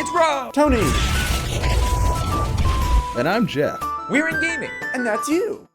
It's Rob! Tony! And I'm Jeff. We're in gaming. And that's you.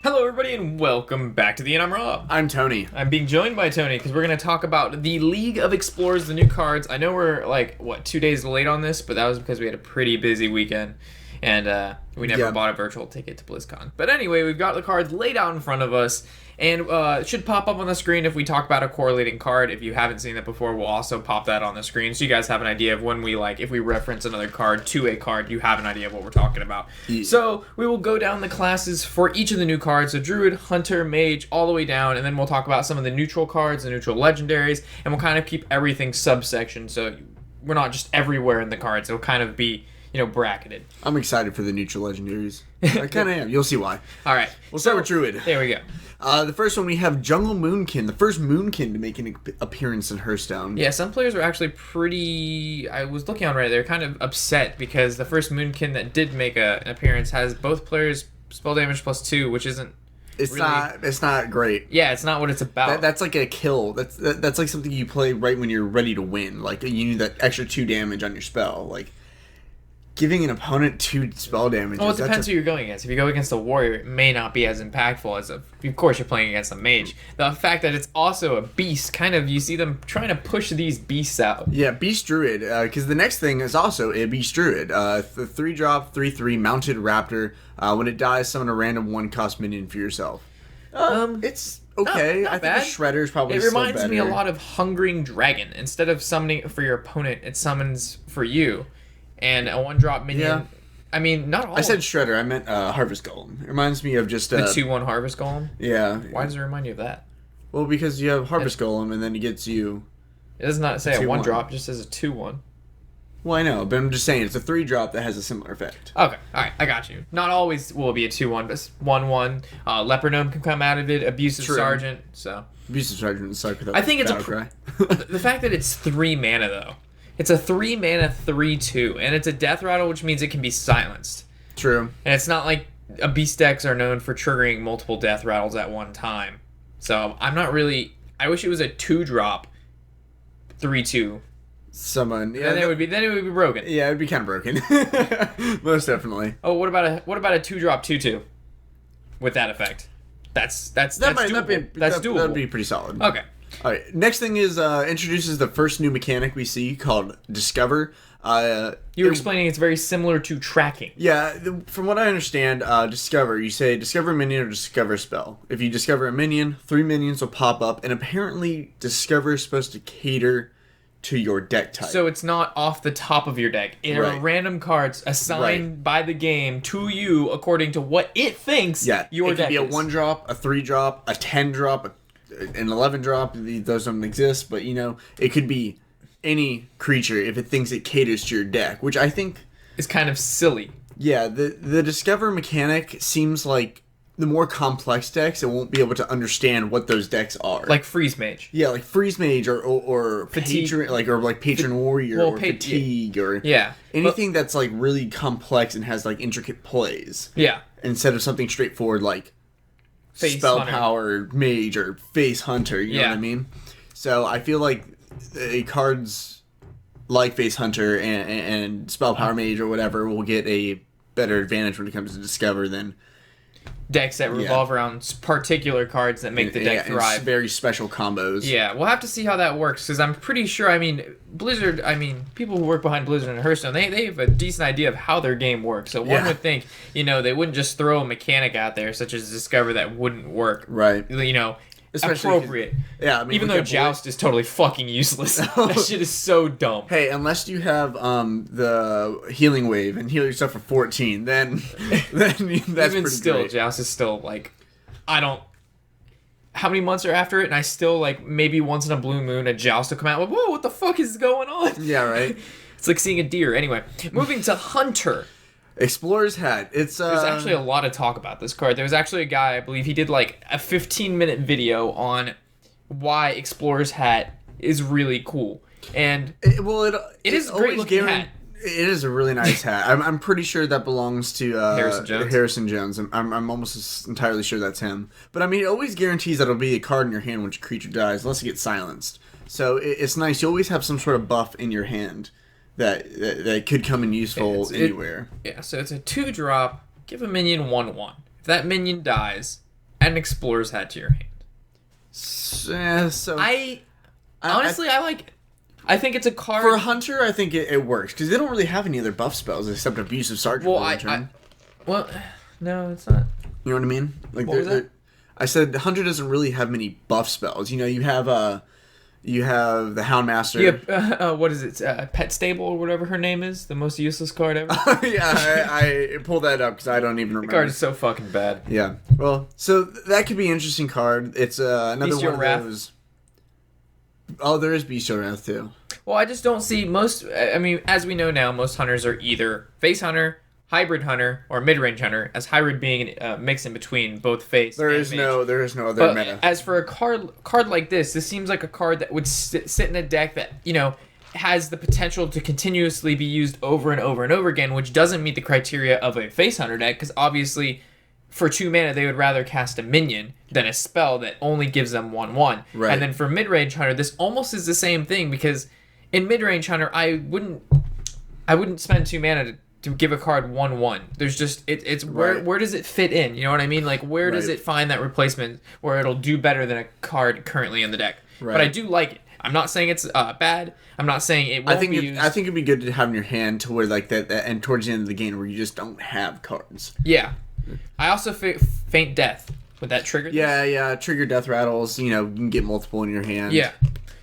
Hello everybody and welcome back to the I'm Rob. I'm Tony. I'm being joined by Tony because we're going to talk about the League of Explorers, the new cards. I know we're 2 days late on this, but that was because we had a pretty busy weekend. And we never bought a virtual ticket to BlizzCon. But anyway, we've got the cards laid out in front of us. And it should pop up on the screen if we talk about a correlating card. If you haven't seen that before, we'll also pop that on the screen. So you guys have an idea of when we, if we reference another card to a card, you have an idea of what we're talking about. Yeah. So we will go down the classes for each of the new cards. So Druid, Hunter, Mage, all the way down. And then we'll talk about some of the neutral cards, the neutral legendaries. And we'll kind of keep everything subsection. So we're not just everywhere in the cards. It'll kind of be... bracketed. I'm excited for the neutral legendaries. I kind of am. You'll see why. All right. We'll start with Druid. There we go. The first one we have Jungle Moonkin, the first Moonkin to make an appearance in Hearthstone. Yeah, some players were actually pretty... I was looking on Reddit. They're kind of upset because the first Moonkin that did make an appearance has both players spell damage +2, which isn't... It's not great. Yeah, it's not what it's about. That's like a kill. That's like something you play right when you're ready to win. Like, you need that extra 2 damage on your spell. Like... Giving an opponent 2 spell damage. Well, it depends who you're going against. If you go against a warrior, it may not be as impactful as of course you're playing against a mage. The fact that it's also a beast, kind of, you see them trying to push these beasts out. Yeah, Beast Druid, because the next thing is also a Beast Druid. The 3-drop, 3/3 mounted raptor. When it dies, summon a random 1-cost minion for yourself. It's okay. Not I bad. think the Shredder's probably It reminds me a lot of Hungering Dragon. Instead of summoning for your opponent, it summons for you. And a 1-drop minion. Yeah. I mean, not all. I said Shredder. I meant Harvest Golem. It reminds me of just... the 2/1 Harvest Golem? Yeah. Why does it remind you of that? Well, because you have Harvest Golem, and then it gets you... It does not say a 2/1. 1-drop, it just says a 2/1. Well, I know, but I'm just saying, it's a 3-drop that has a similar effect. Okay, alright, I got you. Not always will it be a 2/1, but 1/1. Leper Gnome can come out of it, Abusive True. Sergeant, so... Abusive Sergeant would suck without I think it's battle cry. The fact that it's 3 mana, though. It's a 3 mana 3/2, and it's a death rattle, which means it can be silenced. True. And it's not like beast decks are known for triggering multiple death rattles at one time. So I'm not really. I wish it was a 2-drop 3/2. Summon. Yeah, Then it would be broken. Yeah, it'd be kind of broken. Most definitely. Oh, what about a 2-drop 2/2 with that effect? That's doable. That's doable. That'd be pretty solid. Okay. All right. Next thing is introduces the first new mechanic we see called Discover. You were explaining it's very similar to tracking. Yeah, from what I understand, Discover, you say discover a minion or discover a spell. If you discover a minion, 3 minions will pop up, and apparently Discover is supposed to cater to your deck type. So it's not off the top of your deck. It are random cards assigned by the game to you according to what it thinks your deck is. It could be a 1-drop, a 3-drop, a 10-drop, an 11-drop. Those don't exist, but it could be any creature if it thinks it caters to your deck, which I think is kind of silly. Yeah, the Discover mechanic seems like the more complex decks, it won't be able to understand what those decks are. Like Freeze Mage. Yeah, like Freeze Mage or Patron, Patron Warrior or Fatigue or anything that's like really complex and has like intricate plays. Yeah. Instead of something straightforward like Face Spell Hunter. Power Mage or Face Hunter, you know what I mean? So I feel like cards like Face Hunter and Spell Power Mage or whatever will get a better advantage when it comes to Discover than decks that revolve around particular cards that make the deck thrive. Very special combos. Yeah, we'll have to see how that works, because I'm pretty sure, Blizzard, people who work behind Blizzard and Hearthstone, they have a decent idea of how their game works. So one would think, they wouldn't just throw a mechanic out there, such as Discover, that wouldn't work. Right. Especially appropriate. Yeah, even though Joust is totally fucking useless. That shit is so dumb. Hey, unless you have the healing wave and heal yourself for 14, then that's even still, great. Joust is still I don't. How many months are after it, and I still maybe once in a blue moon a Joust will come out. Whoa, what the fuck is going on? Yeah, right. It's like seeing a deer. Anyway, moving to Hunter. Explorer's Hat. There's actually a lot of talk about this card. There was actually a guy, I believe he did a 15-minute video on why Explorer's Hat is really cool. And it is a great looking hat. It is a really nice hat. I'm pretty sure that belongs to Harrison Jones. I'm almost entirely sure that's him. But it always guarantees that it'll be a card in your hand when your creature dies, unless it gets silenced. So it's nice. You always have some sort of buff in your hand. that could come in useful anywhere. So it's a 2-drop. Give a minion 1/1. If that minion dies, add an Explorer's Hat to your hand. So I like. I think it's a card for a hunter. I think it works because they don't really have any other buff spells except Abusive Sergeant. Well, no, it's not. You know what I mean? Like, what was that? I said the hunter doesn't really have many buff spells. You know, you have the Houndmaster. Yeah, what is it? Pet Stable or whatever her name is, the most useless card ever. Yeah, I pulled that up because I don't even remember. The card is so fucking bad. Yeah, well, so that could be an interesting card. It's another Bestial one of Wrath. those. Oh, there is Bestial Wrath too. Well, I just don't see most. I mean, as we know now, most hunters are either face hunter, hybrid hunter, or mid-range hunter. As hybrid being a mix in between both face. There is no other meta. As for a card like this seems like a card that would sit in a deck that has the potential to continuously be used over and over and over again, which doesn't meet the criteria of a face hunter deck because obviously, for 2 mana, they would rather cast a minion than a spell that only gives them 1/1. Right. And then for mid-range hunter, this almost is the same thing because in mid-range hunter, I wouldn't spend 2 mana to give a card 1/1. There's just it's where does it fit in? You know what I mean? Like where does it find that replacement where it'll do better than a card currently in the deck? Right. But I do like it. I'm not saying it's bad. I'm not saying it won't be used. I think it'd be good to have in your hand to where like that and towards the end of the game where you just don't have cards. Yeah. I also faint death. Would that trigger this? Yeah. Trigger death rattles. You can get multiple in your hand. Yeah.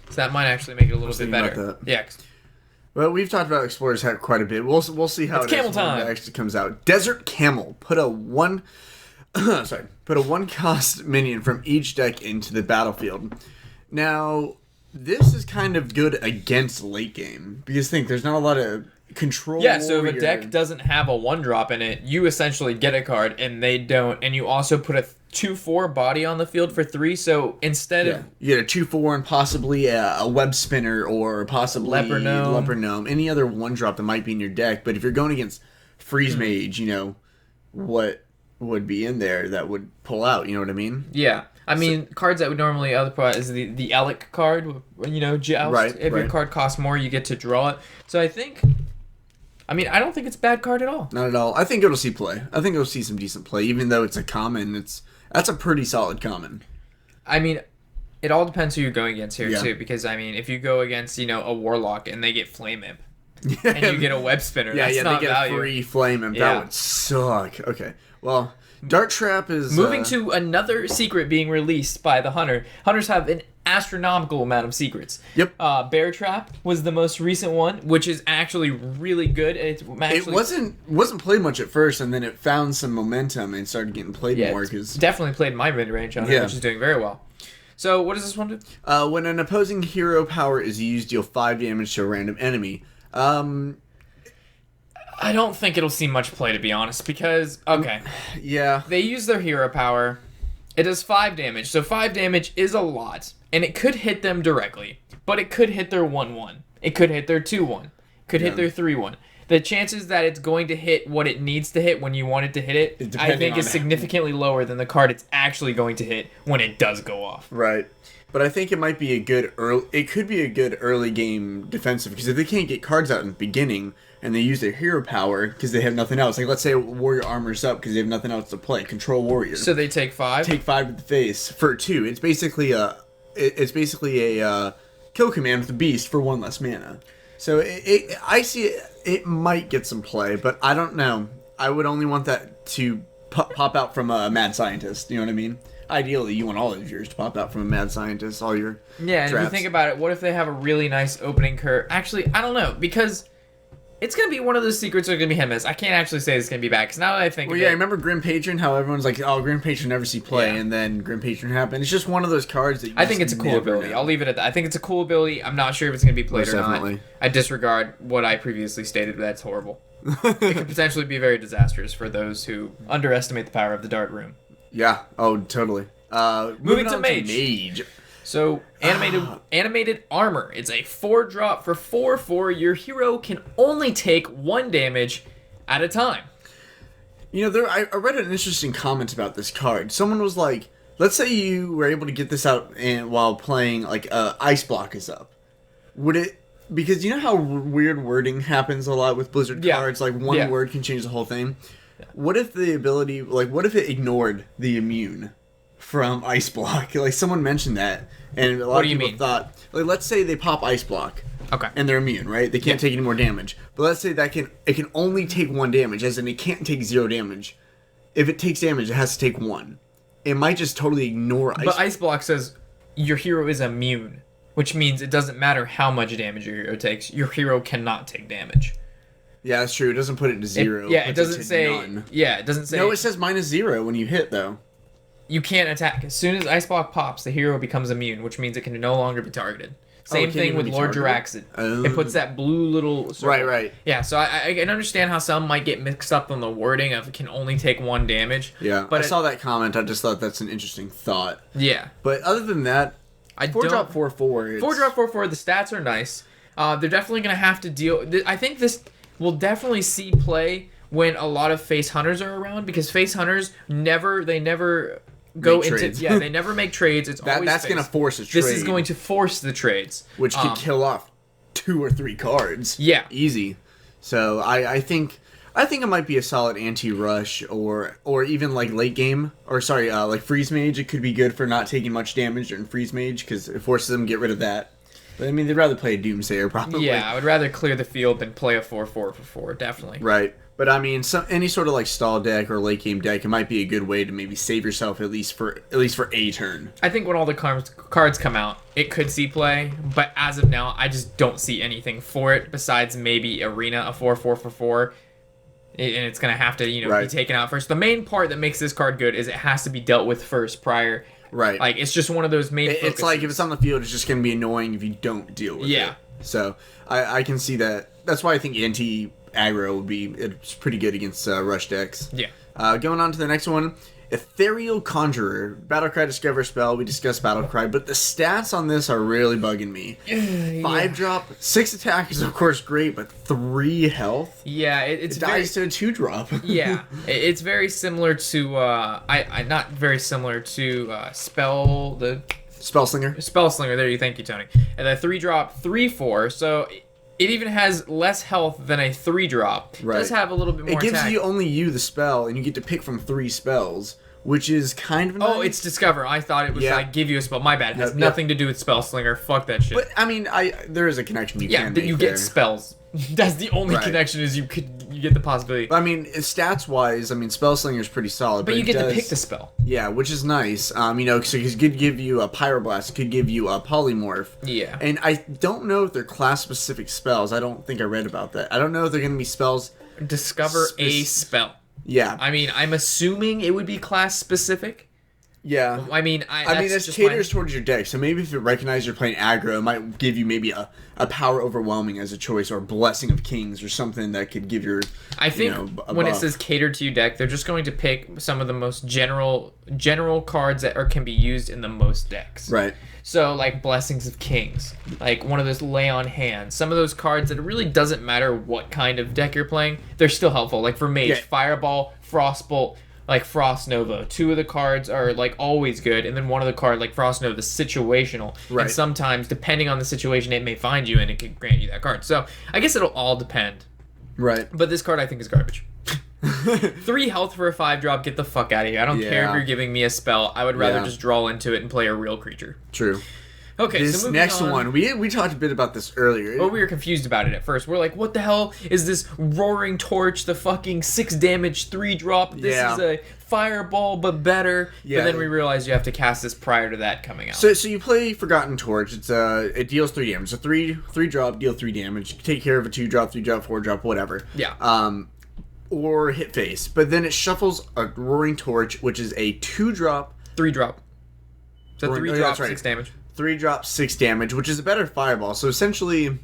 So that might actually make it a little bit better. Yeah. Well, we've talked about Explorer's Hat quite a bit. We'll see how it's camel time. When it actually comes out. Desert Camel. Put a 1 cost minion from each deck into the battlefield. Now, this is kind of good against late game because there's not a lot of control. Yeah, so if a deck doesn't have a 1-drop in it, you essentially get a card and they don't, and you also put a 2/4 body on the field for 3. So instead of you get a 2/4 and possibly a web spinner or possibly leper gnome, any other 1-drop that might be in your deck. But if you're going against Freeze Mage, what would be in there that would pull out? You know what I mean? Yeah. I mean, cards that would normally other pull out is the Elic card. Joust. Right. If your card costs more, you get to draw it. So I don't think it's a bad card at all. Not at all. I think it'll see play. I think it'll see some decent play, even though it's a common. That's a pretty solid common. I mean, it all depends who you're going against here too, because if you go against a Warlock and they get Flame Imp, and you get a Web Spinner, that's not they get value. A free Flame Imp. That would suck. Okay, well, Dart Trap is moving to another secret being released by the hunter. Hunters have an astronomical amount of secrets. Yep. Bear Trap was the most recent one, which is actually really good. It wasn't played much at first, and then it found some momentum and started getting played more. Because definitely played my mid range on it, which is doing very well. So what does this one do? When an opposing hero power is used, deal 5 damage to a random enemy. I don't think it'll see much play, to be honest, because they use their hero power. It does 5 damage, so 5 damage is a lot. And it could hit them directly, but it could hit their 1/1. It could hit their 2/1. It could hit their 3/1. The chances that it's going to hit what it needs to hit when you want it to hit it, I think is significantly lower than the card it's actually going to hit when it does go off. Right. But I think it might be it could be a good early game defensive, because if they can't get cards out in the beginning and they use their hero power because they have nothing else, like let's say Warrior armors up because they have nothing else to play, Control Warrior. So they take 5? Take 5 to the face for 2. It's basically a kill command with a beast for 1 less mana. So I see it might get some play, but I don't know. I would only want that to pop out from a mad scientist. You know what I mean? Ideally, you want all of yours to pop out from a mad scientist. All your and if you think about it, what if they have a really nice opening curve? Actually, I don't know, because it's going to be one of those secrets that are going to be hit and miss. I can't actually say it's going to be bad, because now that I think of it... remember Grim Patron? How everyone's like, oh, Grim Patron never see play, and then Grim Patron happened. It's just one of those cards that you I think it's a cool ability. Know. I'll leave it at that. I think it's a cool ability. I'm not sure if it's going to be played Most or definitely. not. I disregard what I previously stated, but that's horrible. It could potentially be very disastrous for those who underestimate the power of the Dart Room. Yeah. Oh, totally. Moving to Mage. So, animated armor. It's a 4-drop for 4/4. Your hero can only take 1 damage at a time. I read an interesting comment about this card. Someone was like, let's say you were able to get this out while playing, like, Ice Block is up. Would it because you know how weird wording happens a lot with Blizzard cards? Like, one word can change the whole thing. Yeah. What if the ability, like, what if it ignored the immune from Ice Block? Like, someone mentioned that, and a lot of people thought, like, let's say they pop Ice Block. Okay. And they're immune, right? They can't take any more damage. But let's say that it can only take 1 damage, as in it can't take 0 damage. If it takes damage, it has to take 1. It might just totally ignore Ice Block. But Ice Block says your hero is immune, which means it doesn't matter how much damage your hero takes. Your hero cannot take damage. Yeah, that's true. It doesn't put it to 0. It doesn't say... None. Yeah, it doesn't say... No, it says -0 when you hit, though. You can't attack. As soon as Ice Block pops, the hero becomes immune, which means it can no longer be targeted. Same thing with Lord Jiraxid. It puts that blue little circle. Right. Yeah, so I can understand how some might get mixed up on the wording of it can only take 1 damage. Yeah, but I saw that comment. I just thought that's an interesting thought. Yeah. But other than that, 4-drop 4/4. 4-drop 4/4, the stats are nice. They're definitely going to have to deal... I think this will definitely see play when a lot of face hunters are around, because face hunters never go into trades. They never make trades. It's always that's going to force a trade. This is going to force the trades, which could kill off 2 or 3 cards. Yeah, easy. So I think it might be a solid anti-rush or even like late game like freeze mage. It could be good for not taking much damage during freeze mage because it forces them to get rid of that. But I mean, they'd rather play a Doomsayer probably. Yeah, I would rather clear the field than play a 4/4/4. Definitely. Right. But I mean, any sort of like stall deck or late game deck, it might be a good way to maybe save yourself at least for a turn. I think when all the cards come out, it could see play, but as of now, I just don't see anything for it besides maybe Arena, a 4/4/4, and it's gonna have to be taken out first. The main part that makes this card good is it has to be dealt with first prior. Right. Like it's just one of those main. It's like if it's on the field, it's just gonna be annoying if you don't deal with it. Yeah. So I can see that. That's why I think aggro it's pretty good against rush decks. Yeah. Going on to the next one, Ethereal Conjurer, Battlecry Discover spell. We discussed Battlecry, but the stats on this are really bugging me. 5-drop, 6 attack is of course great, but 3 health. Yeah, it dies to a 2-drop. Yeah, it's very similar to not very similar to Spellslinger. Spellslinger. There you, thank you, Tony. And the 3-drop 3/4. So. It even has less health than a 3-drop. Right. It does have a little bit more attack. It gives attack. you only the spell, and you get to pick from 3 spells, which is kind of nice. Oh, it's Discover. I thought it was like give you a spell. My bad. It has nothing to do with Spellslinger. Fuck that shit. But I mean, there is a connection you can make. You get spells. That's the only connection is you get the possibility. But I mean, stats wise, I mean, Spellslinger is pretty solid. But you get to pick the spell. Yeah, which is nice. So it could give you a Pyroblast, it could give you a Polymorph. Yeah. And I don't know if they're class specific spells. I don't think I read about that. I don't know if they're going to be spells. Discover a spell. Yeah. I mean, I'm assuming it would be class specific. Yeah. I mean, it caters towards your deck, so maybe if it recognizes you're playing aggro, it might give you maybe a Power Overwhelming as a choice, or Blessing of Kings, or something that could give your. I think when it says cater to your deck, they're just going to pick some of the most general cards that can be used in the most decks. Right. So, like Blessings of Kings, like one of those Lay on Hands, some of those cards that it really doesn't matter what kind of deck you're playing, they're still helpful. Like for Mage, Fireball, Frostbolt. Like Frost Nova. 2 of the cards are like always good, and then one of the cards, like Frost Nova, is situational. Right. And sometimes, depending on the situation, it may find you and it can grant you that card. So I guess it'll all depend. Right. But this card I think is garbage. 3 health for a 5-drop. Get the fuck out of here. I don't care if you're giving me a spell. I would rather just draw into it and play a real creature. True. Okay, this so next one, we talked a bit about this earlier. Well, we were confused about it at first. We're like, what the hell is this Roaring Torch, the fucking 6 damage 3-drop? This is a Fireball, but better. Yeah. But then we realized you have to cast this prior to that coming out. So you play Forgotten Torch. It deals 3 damage. So 3-drop, deal 3 damage. Take care of a 2-drop, 3-drop, 4-drop, whatever. Yeah. Or hit face. But then it shuffles a Roaring Torch, which is a 2-drop. 3-drop. So 3-drop, 6 damage. 3-drop, 6 damage, which is a better Fireball. So essentially,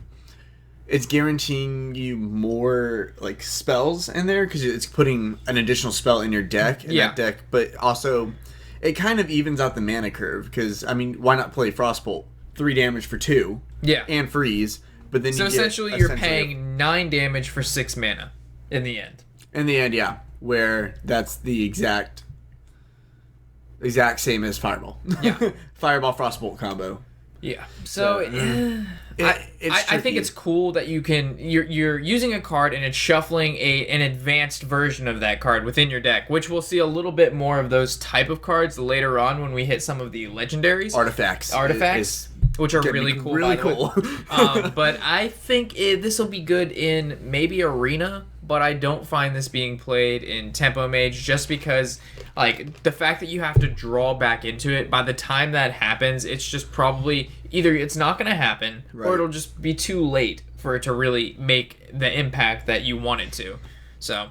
it's guaranteeing you more like spells in there because it's putting an additional spell in your deck. That deck, but also it kind of evens out the mana curve because I mean, why not play Frostbolt? 3 damage for 2. Yeah. And freeze, but then you're paying 9 damage for 6 mana in the end. In the end, yeah, where that's the exact same as Fireball. Yeah. Fireball Frostbolt combo. Yeah. So I think it's cool that you're using a card and it's shuffling an advanced version of that card within your deck, which we'll see a little bit more of those type of cards later on when we hit some of the legendaries. Artifacts. Which are really cool. Really cool. But I think this will be good in maybe Arena, but I don't find this being played in Tempo Mage just because, like, the fact that you have to draw back into it, by the time that happens, it's just probably either it's not going to happen or it'll just be too late for it to really make the impact that you want it to. So,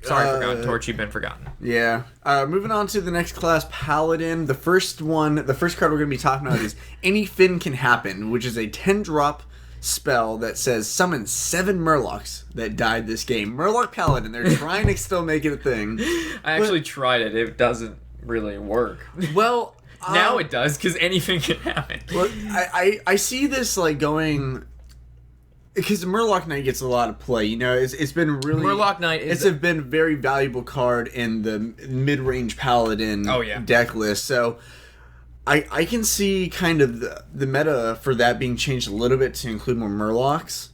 sorry, Forgotten Torch, you've been forgotten. Yeah. Moving on to the next class, Paladin. The first card we're going to be talking about is Anything Can Happen, which is a 10-drop spell that says summon 7 Murlocs that died this game. Murloc Paladin. They're trying to still make it a thing. I actually tried it. It doesn't really work. Well, now it does, because anything can happen. Well, I see this like going, because Murloc Knight gets a lot of play. You know, it's been really Murloc Knight it's been a very valuable card in the mid-range Paladin deck list. So I can see kind of the meta for that being changed a little bit to include more Murlocs.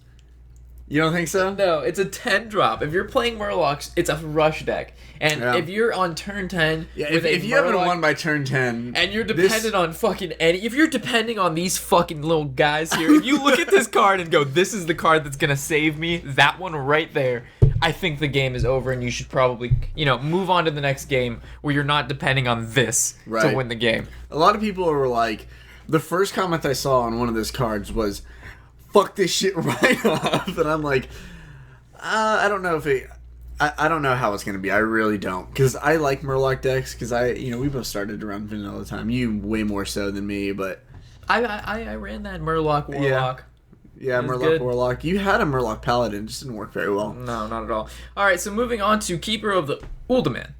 You don't think so? No, it's a 10-drop. If you're playing Murlocs, it's a rush deck. And if you're on turn 10... Yeah, if you haven't won by turn 10... And you're dependent on fucking if you're depending on these fucking little guys here, if you look at this card and go, this is the card that's going to save me, that one right there, I think the game is over and you should probably, move on to the next game where you're not depending on this to win the game. A lot of people were like... The first comment I saw on one of those cards was... Fuck this shit right off, and I'm like, I don't know if I don't know how it's gonna be. I really don't, because I like Murloc decks. Because we both started around vanilla time. You way more so than me, but I ran that Murloc Warlock. Yeah, Murloc good. Warlock. You had a Murloc Paladin, it just didn't work very well. No, not at all. All right, so moving on to Keeper of the Uldaman,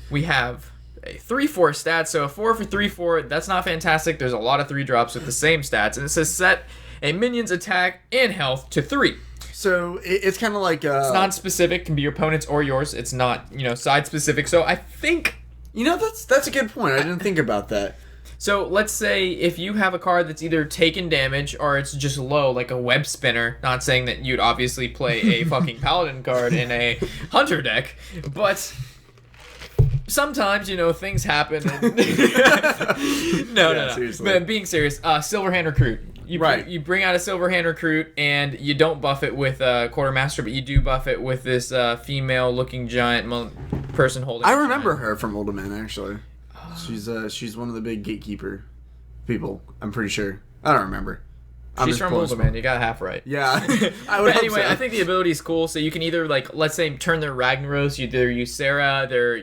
we have a 3/4 stat. So a 4 for 3/4. That's not fantastic. There's a lot of 3-drops with the same stats, and it says set a minion's attack and health to 3. So it's kind of like it's non-specific, can be your opponent's or yours. It's not side specific. So I think that's a good point. I didn't think about that. So let's say if you have a card that's either taken damage or it's just low, like a web spinner. Not saying that you'd obviously play a fucking paladin card in a hunter deck, but sometimes, things happen. And no. Seriously. But being serious, Silverhand Recruit. You bring out a Silverhand Recruit, and you don't buff it with Quartermaster, but you do buff it with this female-looking giant person holding. I remember her from Uldaman, actually. She's one of the big gatekeeper people. I'm pretty sure. I don't remember. She's from Uldaman. You got half right. Yeah. But anyway, I think the ability is cool. So you can either, let's say, turn their Ragnaros, either use Sarah, their,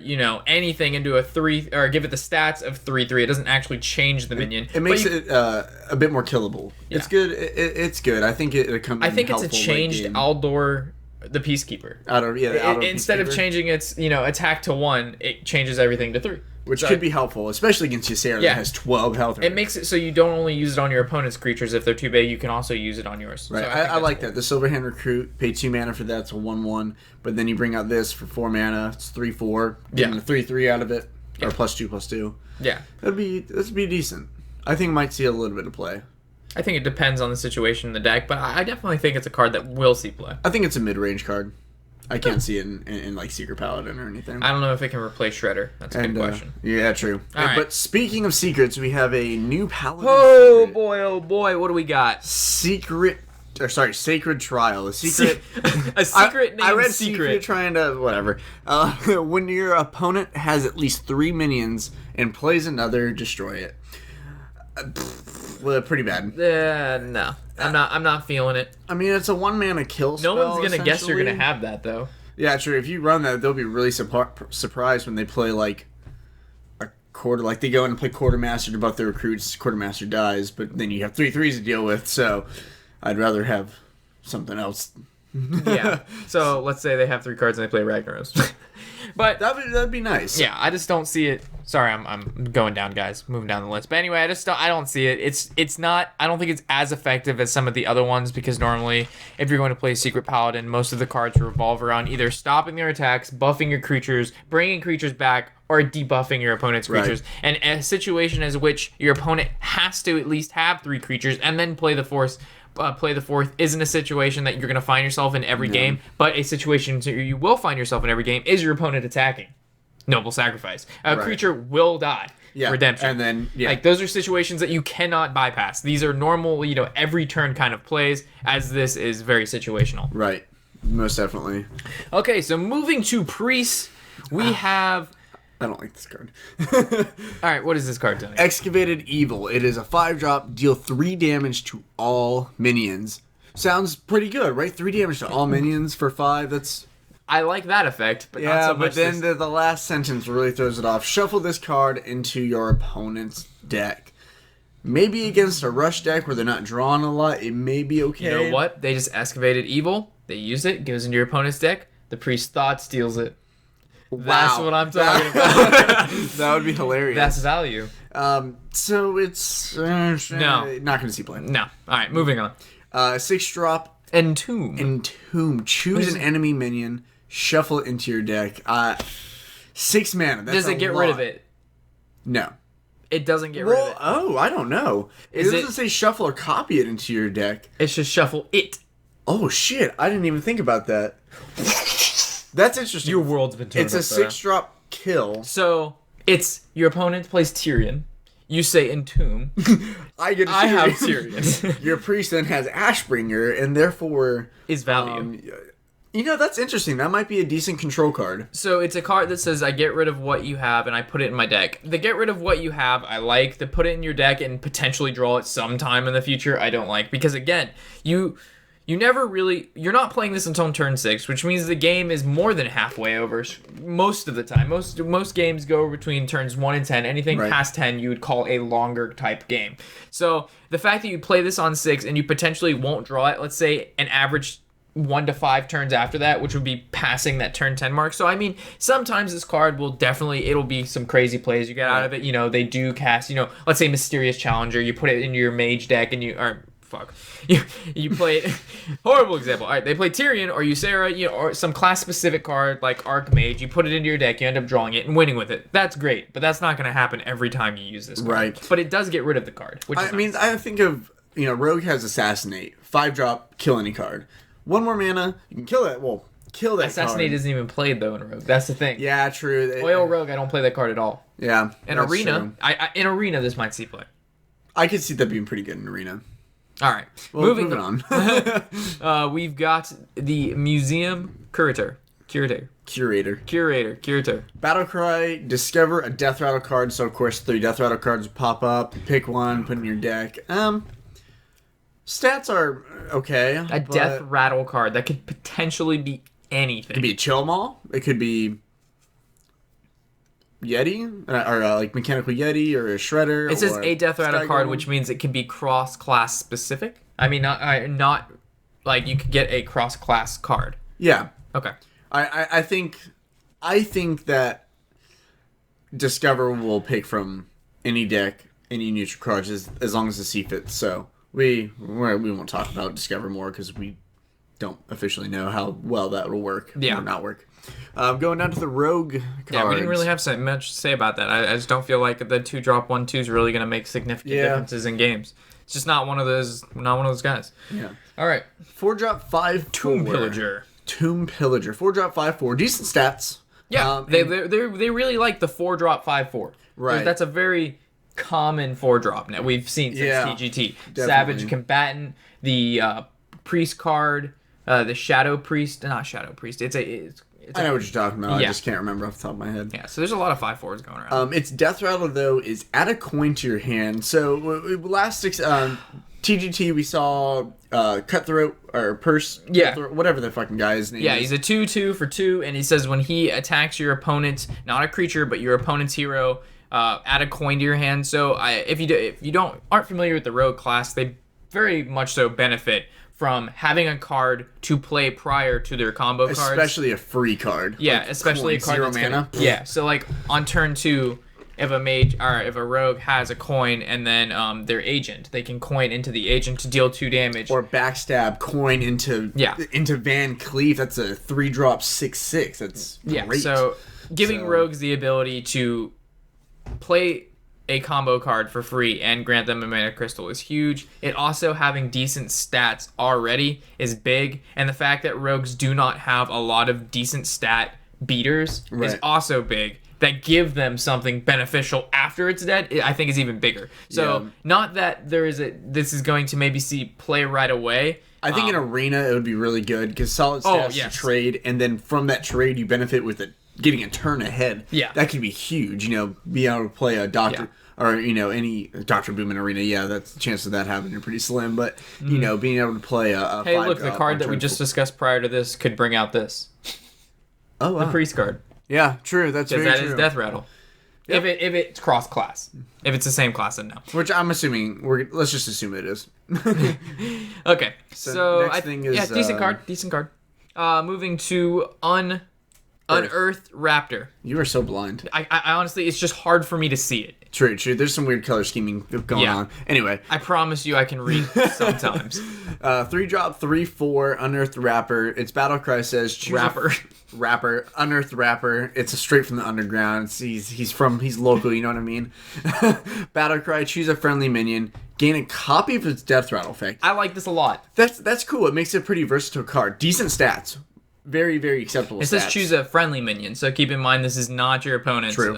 anything into a 3, or give it the stats of 3/3. It doesn't actually change the minion. It makes it a bit more killable. Yeah. It's good. It's good. I think it comes. I think it's a changed Aldor the Peacekeeper. Instead of changing its attack to 1, it changes everything to 3. Which could be helpful, especially against Ysera that has 12 health. It makes it so you don't only use it on your opponent's creatures if they're too big, you can also use it on yours. Right, so I like that. The Silverhand Recruit, pay 2 mana for that, it's a 1/1, but then you bring out this for 4 mana, it's 3/4, getting a 3/3 out of it, or +2/+2. Yeah. That'd be decent. I think it might see a little bit of play. I think it depends on the situation in the deck, but I definitely think it's a card that will see play. I think it's a mid-range card. I can't see it in like Secret Paladin or anything. I don't know if it can replace Shredder. That's a good question. Yeah, true. Right. But speaking of secrets, we have a new Paladin. Oh boy, what do we got? Sacred Trial. A secret named I read Secret. Trying to whatever. When your opponent has at least 3 minions and plays another, destroy it. Well, pretty bad. No. I'm not feeling it. I mean, it's a 1-mana kill spell. No one's gonna guess you're gonna have that though. Yeah, true. If you run that, they'll be really surprised when they play like a quarter. Like they go in and play Quartermaster to buff their recruits. Quartermaster dies, but then you have 3/3s to deal with. So I'd rather have something else. Yeah. So let's say they have 3 cards and they play Ragnaros. But that'd be nice. Yeah, I just don't see it. Sorry, I'm going down, guys. Moving down the list. But anyway, I don't see it. It's not. I don't think it's as effective as some of the other ones, because normally, if you're going to play Secret Paladin, most of the cards revolve around either stopping their attacks, buffing your creatures, bringing creatures back, or debuffing your opponent's creatures. And a situation as which your opponent has to at least have 3 creatures and then play the fourth isn't a situation that you're going to find yourself in every game, but a situation you will find yourself in every game is your opponent attacking. Noble Sacrifice. A creature will die. Yeah. Redemption. And then, like, those are situations that you cannot bypass. These are normal, every turn kind of plays, as this is very situational. Right. Most definitely. Okay, so moving to priests, we have... I don't like this card. Alright, what is this card doing? Excavated Evil. It is a 5-drop, deal 3 damage to all minions. Sounds pretty good, right? 3 damage to all minions for 5, that's... I like that effect, but not so much. But then the last sentence really throws it off. Shuffle this card into your opponent's deck. Maybe against a rush deck where they're not drawing a lot, it may be okay. You know what? They just excavated Evil. They use it, goes into your opponent's deck. The Priest Thought steals it. Wow. That's what I'm talking about. That would be hilarious. That's value. So it's... no. Not going to see play. No. Alright, moving on. 6-drop. Entomb. Choose an enemy minion. Shuffle it into your deck. 6 mana. That's Does it get rid of it? No. It doesn't get rid of it. Oh, I don't know. It doesn't say shuffle or copy it into your deck. It's just shuffle it. Oh, shit. I didn't even think about that. That's interesting. Your world's been turned. It's a 6-drop kill. So, it's your opponent plays Tyrion. You say Entomb. I have Tyrion. Your priest then has Ashbringer, and therefore... is value. That's interesting. That might be a decent control card. So it's a card that says, I get rid of what you have, and I put it in my deck. The get rid of what you have, I like. The put it in your deck and potentially draw it sometime in the future, I don't like. Because, again, you never really... You're not playing this until turn 6, which means the game is more than halfway over most of the time. Most games go between turns 1 and 10. Anything past 10, you would call a longer type game. So the fact that you play this on 6 and you potentially won't draw it, let's say an average 1 to 5 turns after that, which would be passing that turn 10 mark. So, I mean, sometimes this card will definitely... It'll be some crazy plays you get out of it. They do cast, let's say Mysterious Challenger. You put it into your Mage deck and you... You play it. Horrible example. All right, they play Tyrion or Ysera, or some class-specific card like Archmage. You put it into your deck, you end up drawing it and winning with it. That's great, but that's not going to happen every time you use this card. Right. But it does get rid of the card, which is nice. I think of, Rogue has Assassinate. 5-drop, kill any card. 1 more mana, you can kill it. Well, kill that Assassinate card. isn't even played, though, in Rogue. That's the thing. Yeah, true. Oil Rogue, I don't play that card at all. Yeah, in Arena, in Arena, this might see play. I could see that being pretty good in Arena. All right, well, moving on. We've got the Museum Curator. Battlecry, discover a Death Rattle card. So, of course, 3 Death Rattle cards pop up. Pick one, put in your deck. Stats are okay. A Death Rattle card. That could potentially be anything. It could be a Chill Maul. It could be Yeti, or like Mechanical Yeti, or a Shredder. It says a Death Rattle card, which means it can be cross-class specific. I mean, not like you could get a cross-class card. Yeah. Okay. I think that Discover will pick from any deck, any neutral cards, as long as the C fits. So we won't talk about Discover more because we don't officially know how well that will work or not work. Going down to the Rogue cards. Yeah, we didn't really have so much to say about that. I just don't feel like the 2-drop 1/2 is really going to make significant differences in games. It's just not one of those guys. Yeah. All right. 4-drop 5/4. Tomb Pillager. 4-drop 5/4. Decent stats. Yeah, they really like the 4-drop 5/4. Right. That's a very common 4-drop now we've seen since TGT. Definitely. Savage Combatant, the Priest card, the Shadow Priest. Not Shadow Priest. I know what you're talking about. I just can't remember off the top of my head. Yeah, so there's a lot of 5/4s going around. Its Death Rattle, though, is add a coin to your hand. So, last TGT, we saw Cutthroat, or Purse, Cutthroat, whatever the fucking guy's name is. Yeah, he's a 2/2 for 2, and he says when he attacks your opponent, not a creature, but your opponent's hero, add a coin to your hand. So, if you aren't familiar with the Rogue class, they very much so benefit from having a card to play prior to their combo cards. Especially a free card. Yeah, like especially coin, a card 0 mana. Yeah, so like on turn 2, if a mage or if a rogue has a coin and then their agent, they can coin into the agent to deal 2 damage. Or backstab coin into Van Cleef. That's a 3-drop 6/6. That's great. So Giving rogues the ability to play a combo card for free and grant them a mana crystal is huge. It also having decent stats already is big, and the fact that rogues do not have a lot of decent stat beaters is also big. That give them something beneficial after it's dead, I think is even bigger. So not that this is going to maybe see play right away. I think in Arena it would be really good because solid stats to trade, and then from that trade you benefit with it getting a turn ahead. Yeah, that could be huge. Being able to play a Doctor or any Doctor Boom in Arena. Yeah, that's the chance of that happening pretty slim. But being able to play a hey, look, the card that we just discussed prior to this could bring out this. Oh, wow. The priest card. Yeah, true. That's very that true. Is Death Rattle. Yep. If it's cross class, if it's the same class, then no. Which I'm assuming let's just assume it is. Okay, so next thing is decent card. Moving to Unearthed Raptor. You are so blind. I honestly, it's just hard for me to see it. True. There's some weird color scheming going on. Anyway. I promise you I can read sometimes. 3-drop, 3/4, Unearthed Rapper. Its battle cry says choose Rapper, Unearthed Rapper. It's a straight from the underground. He's local, you know what I mean? Battle cry, choose a friendly minion. Gain a copy of its Death Rattle effect. I like this a lot. That's cool. It makes it a pretty versatile card. Decent stats. Very, very acceptable. It says choose a friendly minion, so keep in mind this is not your opponent's. True.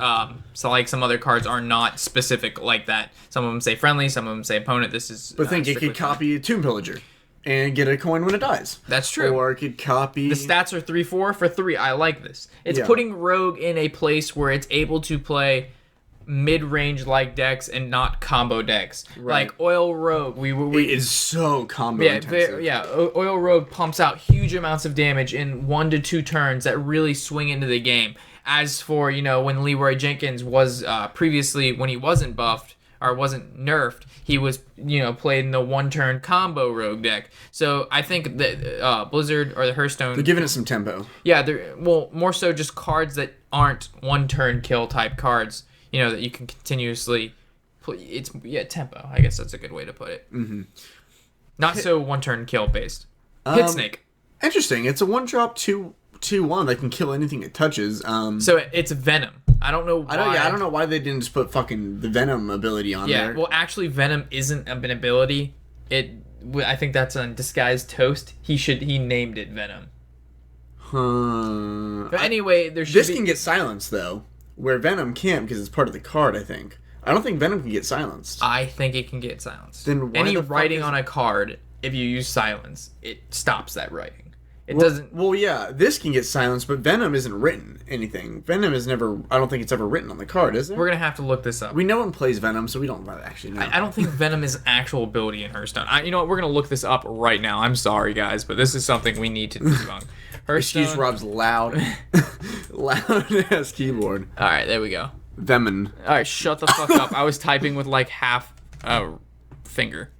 So like some other cards are not specific like that. Some of them say friendly, some of them say opponent. This is. But think it could copy a Tomb Pillager and get a coin when it dies. That's true. Or it could copy. The stats are 3/4 for 3. I like this. It's putting Rogue in a place where it's able to play mid-range like decks and not combo decks. Right. Like Oil Rogue, it is so combo intensive. Oil Rogue pumps out huge amounts of damage in 1 to 2 turns that really swing into the game. As for when Leroy Jenkins was previously, when he wasn't buffed or wasn't nerfed, he was played in the 1-turn combo Rogue deck. So I think that Blizzard or the Hearthstone, they're giving it some tempo. Yeah, they're more so just cards that aren't 1-turn kill type cards. That you can continuously play. It's tempo. I guess that's a good way to put it. Mm-hmm. Not so 1-turn kill based. Hit Snake. Interesting. It's a 1-drop 2/1 that can kill anything it touches. So it's Venom. I don't know why. I don't know why they didn't just put fucking the Venom ability on there. Yeah, well, actually, Venom isn't an ability. I think that's a disguised toast. He named it Venom. But anyway, this can get silenced though. Where Venom can't because it's part of the card, I think. I don't think Venom can get silenced. I think it can get silenced. Then any writing on a card, if you use silence, it stops that writing. It doesn't. Well, yeah, this can get silenced, but Venom isn't written anything. Venom is never. I don't think it's ever written on the card, is it? We're gonna have to look this up. No one plays Venom, so we don't actually know. I don't think Venom is an actual ability in Hearthstone. You know what? We're gonna look this up right now. I'm sorry, guys, but this is something we need to debunk. Hearthstone. Excuse Rob's loud ass keyboard. All right, there we go. Venom. All right, shut the fuck up. I was typing with like half finger.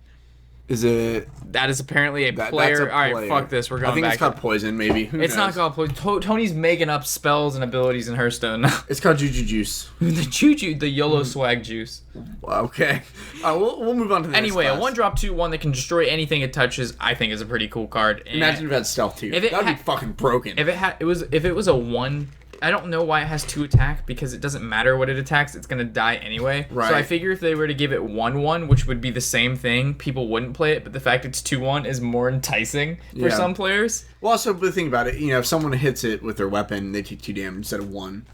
Is it? That is apparently a player. All right, fuck this. We're going back. I think it's called Poison, maybe. Who knows? Not called Poison. Tony's making up spells and abilities in Hearthstone now. It's called Juju Juice. the YOLO swag juice. Okay. We'll move on to the next Anyway, class. A 1-drop 2/1 that can destroy anything it touches, I think is a pretty cool card. And imagine if it had stealth too. That'd be fucking broken. If it was a 1. I don't know why it has 2 attack, because it doesn't matter what it attacks, it's going to die anyway. Right. So I figure if they were to give it 1/1, which would be the same thing, people wouldn't play it, but the fact it's 2/1 is more enticing for some players. Well, also, but think about it, if someone hits it with their weapon, they take 2 damage instead of 1.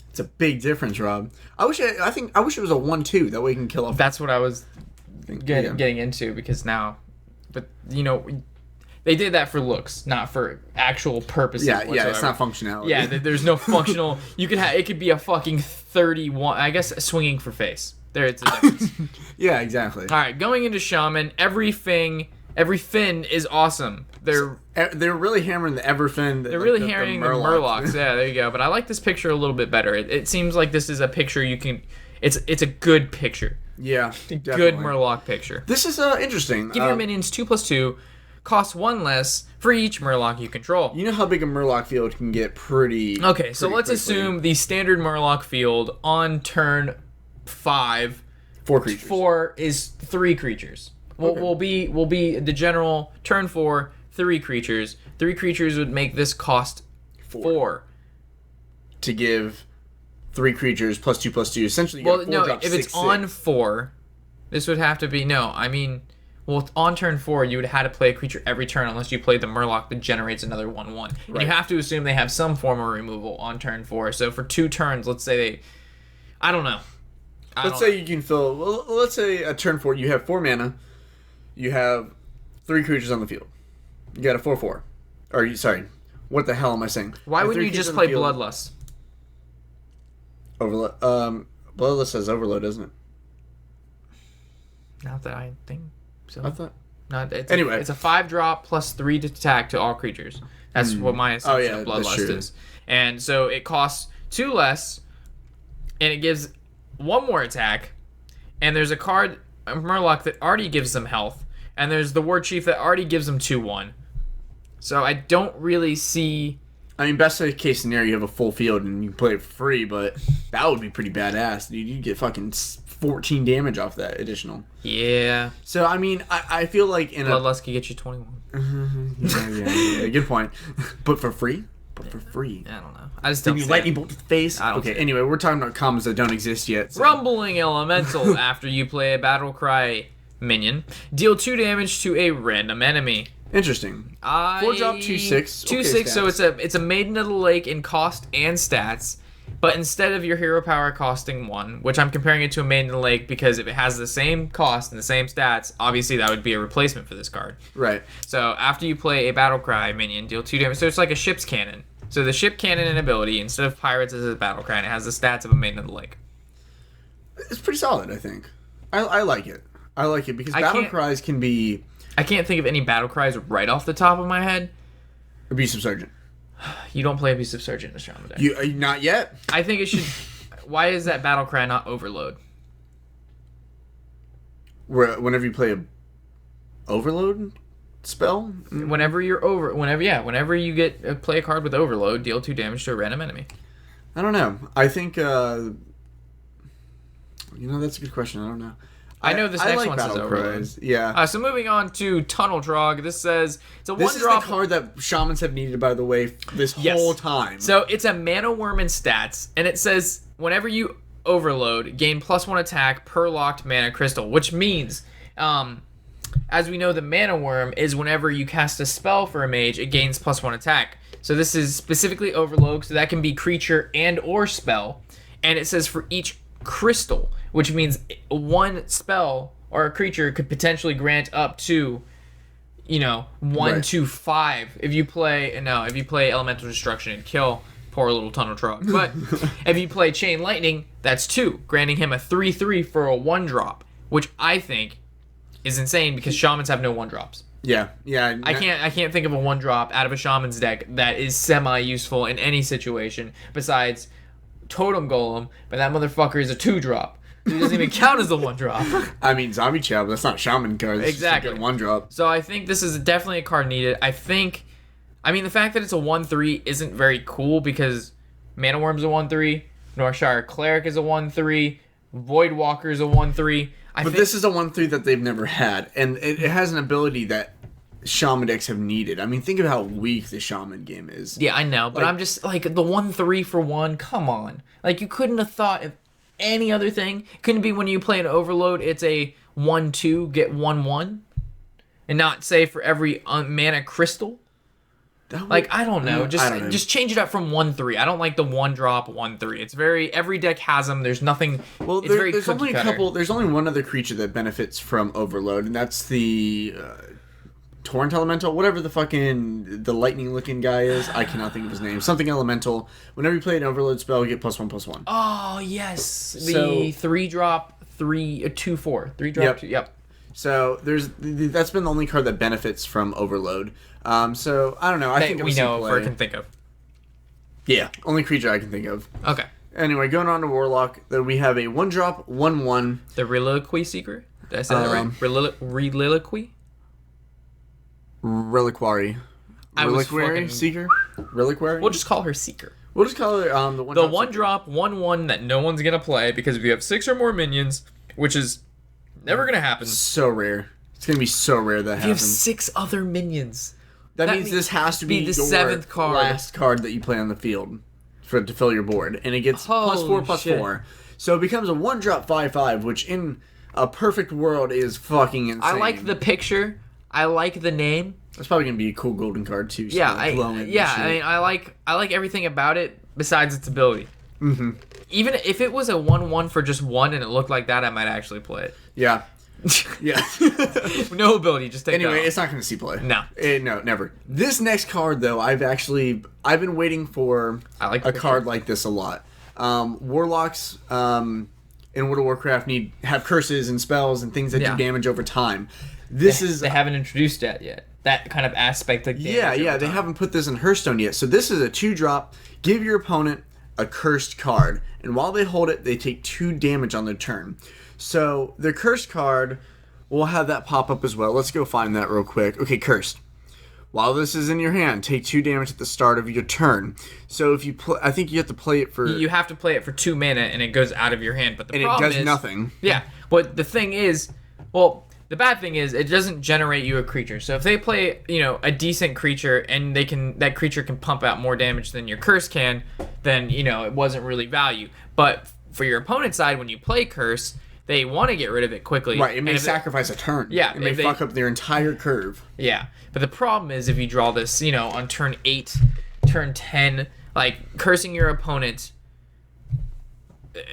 It's a big difference, Rob. I wish it was a 1/2, that way you can kill off. That's what I was getting into, because now, but they did that for looks, not for actual purposes. Yeah, it's not functionality. Yeah, there's no functional. It could be a fucking 31. I guess swinging for face. It's a difference. Yeah, exactly. All right, going into Shaman, every fin is awesome. They're really hammering the Everfin. They're really hammering the Murlocs. Yeah, there you go. But I like this picture a little bit better. It seems like this is a picture you can. It's a good picture. Yeah, good Murloc picture. This is interesting. Give your minions 2/2. Costs 1 less for each Murloc you control. You know how big a Murloc field can get pretty. Okay, so let's assume the standard Murloc field on turn 5. 4 creatures. 4 is 3 creatures. Okay. Will be the general turn 4, 3 creatures. 3 creatures would make this cost 4. to give 3 creatures +2/+2. Essentially, you got 4 drops, if it's 6/6. on 4, this would have to be on turn 4, you would have had to play a creature every turn unless you played the Murloc that generates another 1/1. Right. And you have to assume they have some form of removal on turn 4. So for 2 turns, let's say I don't know. Let's say you can fill. Well, let's say at turn 4 you have 4 mana. You have 3 creatures on the field. You got a 4/4. Sorry, what the hell am I saying? Why wouldn't you just play Bloodlust? Overload. Bloodlust has Overload, doesn't it? Not that I think so. I thought. Anyway, it's a 5-drop plus 3 to attack to all creatures. That's what my assumption of Bloodlust is. And so it costs 2 less, and it gives 1 more attack. And there's a card, Murloc, that already gives them health. And there's the War Chief that already gives them 2/1. So I don't really see... I mean, best case scenario, you have a full field and you can play it for free, but that would be pretty badass. Dude, you'd get fucking 14 damage off that additional. Yeah. So, I mean, I feel like in Bloodlust could get you 21. yeah, good point. But for free? I don't know. I just don't lightning bolt to the face. Okay, anyway, we're talking about combos that don't exist yet. So. Rumbling Elemental. After you play a Battlecry minion, deal 2 damage to a random enemy. Interesting. 4-drop 2/6. 2/6. So it's a Maiden of the Lake in cost and stats, but instead of your hero power costing 1, which I'm comparing it to a Maiden of the Lake because if it has the same cost and the same stats, obviously that would be a replacement for this card. Right. So after you play a Battlecry minion, deal 2 damage. So it's like a ship's cannon. So the ship cannon and ability, instead of pirates as a Battlecry, and it has the stats of a Maiden of the Lake. It's pretty solid, I think. I like it. I like it because Battlecries can be... I can't think of any Battlecries right off the top of my head. Abusive Sergeant. You don't play Abusive Sergeant in a Shaman deck. You not yet? I think it should... Why is that Battlecry not Overload? Whenever you play a Overload spell? Whenever you play a card with Overload, deal 2 damage to a random enemy. I don't know. I think... that's a good question. I don't know. I know this next one says Overload. Yeah. So moving on to Tunnel Trog. This says it's a 1-drop. This is the card that Shamans have needed, by the way, this whole time. So it's a Mana Worm in stats, and it says whenever you Overload, gain +1 attack per locked mana crystal, which means, as we know, the Mana Worm is whenever you cast a spell for a mage, it gains +1 attack. So this is specifically Overload, so that can be creature and or spell, and it says for each crystal, which means 1 spell or a creature could potentially grant up to 1 to 5 if you play Elemental Destruction and kill poor little Tunnel Trog. But if you play Chain Lightning, that's 2, granting him a 3/3 for a 1-drop, which I think is insane because Shamans have no 1-drops. Yeah. I can't think of a 1-drop out of a Shaman's deck that is semi-useful in any situation besides Totem Golem, but that motherfucker is a 2-drop. He doesn't even count as a 1-drop. I mean, Zombie Chow, but that's not Shaman cards. Exactly. 1-drop. So I think this is definitely a card needed. The fact that it's a 1/3 isn't very cool because Mana Worm's a 1/3, Northshire Cleric is a 1/3, Voidwalker is a 1/3. But this is a 1/3 that they've never had, and it has an ability that Shaman decks have needed. I mean, think of how weak the Shaman game is. Yeah, I know, but I'm just like the 1/3 for 1. Come on, like you couldn't have thought of any other thing. Couldn't be when you play an Overload, it's a 1/2 get 1/1, and not say for every mana crystal. I don't know. Just change it up from 1/3. I don't like the 1-drop 1/3. It's every deck has them. There's nothing. Well, there's only a couple. There's only one other creature that benefits from Overload, and that's the Torrent Elemental, whatever the lightning looking guy is. I cannot think of his name. Something Elemental. Whenever you play an Overload spell, you get +1/+1. Oh yes, the 3-drop 2/4. 3-drop 2. Yep. So that's been the only card that benefits from Overload. So I don't know. I think we know if I can think of. Yeah, only creature I can think of. Okay. Anyway, going on to Warlock, we have a 1-drop 1/1. The Reliquary Seeker. Did I say that right? Reliquary. Reliquary. Reliquary Seeker. Reliquary. We'll just call her Seeker. We'll just call her the 1-drop 1/1 that no one's gonna play because if you have 6 or more minions, which is never gonna happen. So rare. It's gonna be so rare that happens. You have 6 other minions. That means this has to be the 7th card. Last card that you play on the field to fill your board, and it gets +4/+4. So it becomes a 1-drop 5/5, which in a perfect world is fucking insane. I like the picture. I like the name. That's probably gonna be a cool golden card too. Yeah, I mean, I like everything about it besides its ability. Mm-hmm. Even if it was a 1/1 for just one and it looked like that, I might actually play it. Yeah. Yeah. No ability, just take Anyway, that off. it's not going to see play. No. No, never. This next card, though, I've been waiting for a card like this a lot. Warlocks in World of Warcraft have curses and spells and things that do damage over time. They haven't introduced that yet. That kind of aspect of damage. Yeah, they haven't put this in Hearthstone yet. So this is a 2-drop. Give your opponent a cursed card, and while they hold it, they take 2 damage on their turn. So the cursed card, we'll have that pop up as well. Let's go find that real quick. Okay, cursed. While this is in your hand, take 2 damage at the start of your turn. So if you I think you have to play it for... You have to play it for 2 mana, and it goes out of your hand. But the problem it does nothing. Yeah, but the thing is... Well, the bad thing is, it doesn't generate you a creature. So if they play, a decent creature, and that creature can pump out more damage than your curse can, then, it wasn't really value. But for your opponent's side, when you play curse... They want to get rid of it quickly. Right, it may sacrifice a turn. Yeah. It may fuck up their entire curve. Yeah, but the problem is if you draw this, on turn 8, turn 10, cursing your opponent,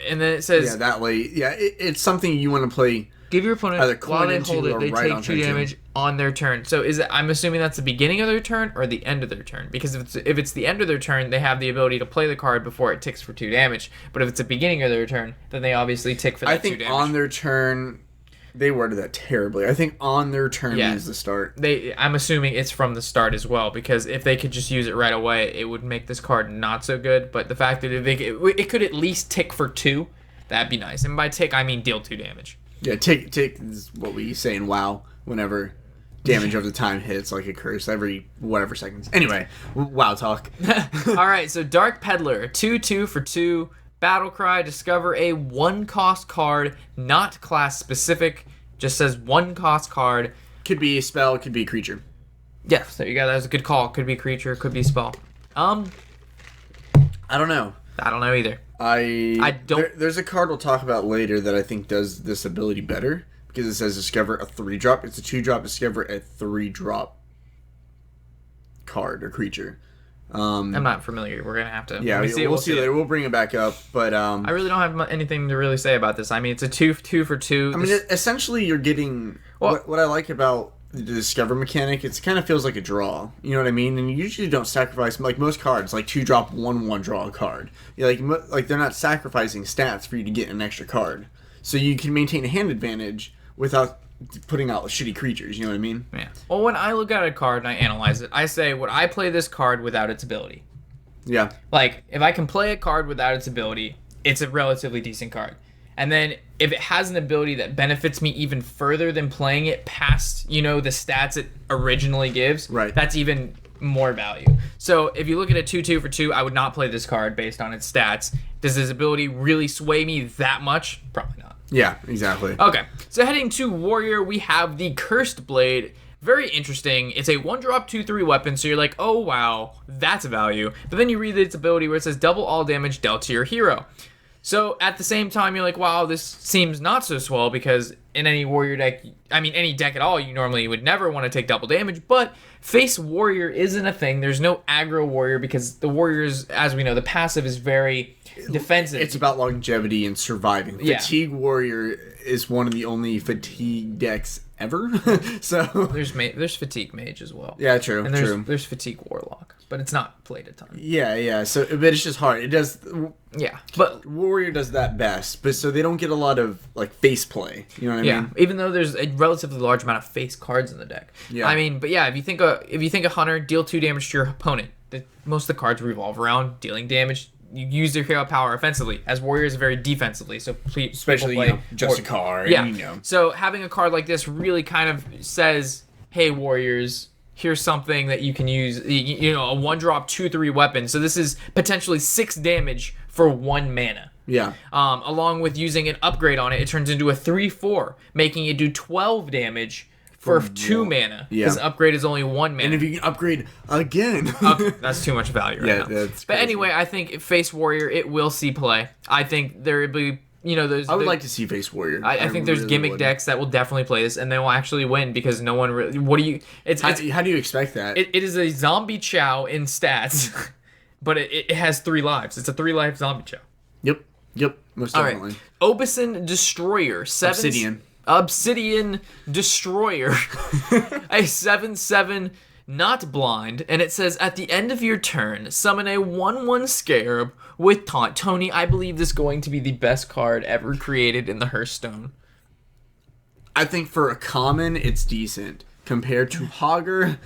and then it says... Yeah, that late. Yeah, it's something you want to play... Give your opponent, while they hold it, they take 2 damage on their turn. So I'm assuming that's the beginning of their turn or the end of their turn. Because if it's the end of their turn, they have the ability to play the card before it ticks for 2 damage. But if it's the beginning of their turn, then they obviously tick for that 2 damage. I think on their turn... They worded that terribly. I think on their turn means the start. I'm assuming it's from the start as well, because if they could just use it right away, it would make this card not so good. But the fact that it could at least tick for 2, that'd be nice. And by tick, I mean deal 2 damage. Yeah, tick is what we say in WoW whenever damage over the time hits like a curse every whatever seconds. Anyway, WoW talk. All right, so Dark Peddler, 2/2 for 2. Battle Cry, discover a 1-cost card, not class specific. Just says 1-cost card. Could be a spell, could be a creature. Yes, there you go. That was a good call. Could be a creature, could be a spell. I don't know. I don't know either. I don't. There's a card we'll talk about later that I think does this ability better because it says discover a 3-drop. It's a 2-drop. Discover a 3-drop card or creature. I'm not familiar. We're gonna have to. Yeah, we'll see later. We'll bring it back up, but I really don't have anything to really say about this. I mean, it's a 2 for 2. I mean, essentially, you're getting what I like about the discover mechanic. It kind of feels like a draw. You know what I mean? And you usually don't sacrifice like most cards, like 2-drop 1/1 draw a card. Yeah, like they're not sacrificing stats for you to get an extra card, so you can maintain a hand advantage without putting out shitty creatures. You know what I mean? Yeah. Well, when I look at a card and I analyze it, I say, would I play this card without its ability? Yeah. Like, if I can play a card without its ability, it's a relatively decent card. And then if it has an ability that benefits me even further than playing it past, the stats it originally gives, right, that's even more value. So if you look at a 2/2 for 2, I would not play this card based on its stats. Does this ability really sway me that much? Probably not. Yeah, exactly. Okay, so heading to Warrior, we have the Cursed Blade. Very interesting. It's a 1-drop 2/3 weapon, so you're like, oh wow, that's a value. But then you read its ability where it says double all damage dealt to your hero. So at the same time, you're like, wow, this seems not so swell, because in any Warrior deck, any deck at all, you normally would never want to take double damage, but face Warrior isn't a thing. There's no aggro Warrior, because the Warriors, as we know, the passive is very defensive. It's about longevity and surviving. Yeah. Fatigue Warrior is one of the only fatigue decks ever. So there's Fatigue Mage as well. Yeah, true. And there's Fatigue Warlock, but it's not played a ton. Yeah. So, but it's just hard. It does. Yeah, but Warrior does that best. But so they don't get a lot of face play. You know what I mean? Yeah. Even though there's a relatively large amount of face cards in the deck. Yeah. But yeah, if you think a hunter, deal 2 damage to your opponent. Most of the cards revolve around dealing damage. You use their hero power offensively, as Warriors very defensively. So especially just a card. Yeah. So having a card like this really kind of says, "Hey, Warriors, here's something that you can use. A 1-drop 2/3 weapon. So this is potentially 6 damage for 1 mana. Yeah. Along with using an upgrade on it, it turns into a 3/4, making it do 12 damage for 2 mana. Because upgrade is only 1 mana. And if you can upgrade again, that's too much value right now. That's crazy. But anyway, I think Face Warrior, it will see play. I think there will be, I would like to see Face Warrior. I think there's gimmick decks that will definitely play this, and they will actually win because no one really. What do you? How do you expect that? It is a zombie chow in stats, but it has 3 lives. It's a 3-life zombie chow. Yep. Most definitely. Right. Obeson Destroyer. Obsidian Destroyer. A 7/7 not blind, and it says at the end of your turn, summon a 1/1 scarab with taunt. Tony, I believe this is going to be the best card ever created in the Hearthstone. I think for a common, it's decent. Compared to Hogger,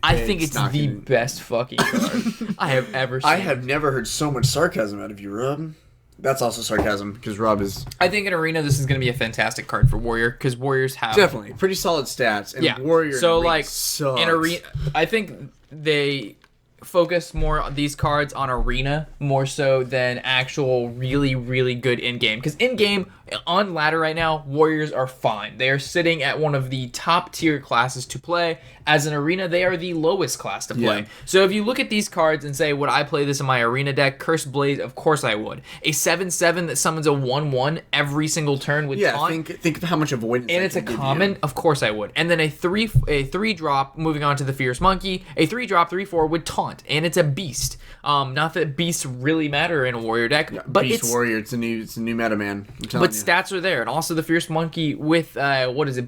I think it's the best fucking card I have ever seen. I have never heard so much sarcasm out of you, Rob. That's also sarcasm, because Rob is... I think in Arena, this is going to be a fantastic card for Warrior, because Warriors have... Definitely. Pretty solid stats, and Warrior so, in sucks. In Arena... I think they focus more on these cards on Arena, more so than actual really, really good in-game. Because in-game, on ladder right now, Warriors are fine. They are sitting at one of the top-tier classes to play. As an Arena, they are the lowest class to play. Yeah. So if you look at these cards and say, would I play this in my Arena deck? Cursed Blaze, of course I would. A 7/7 that summons a 1/1 every single turn with taunt. Think of how much avoidance. And it's a common, of course I would. And then a 3-drop, moving on to the Fierce Monkey, a 3-drop 3/4 with taunt, and it's a beast. Not that beasts really matter in a Warrior deck, but Beast Warrior, it's a new meta, man. But stats are there, and also the Fierce Monkey with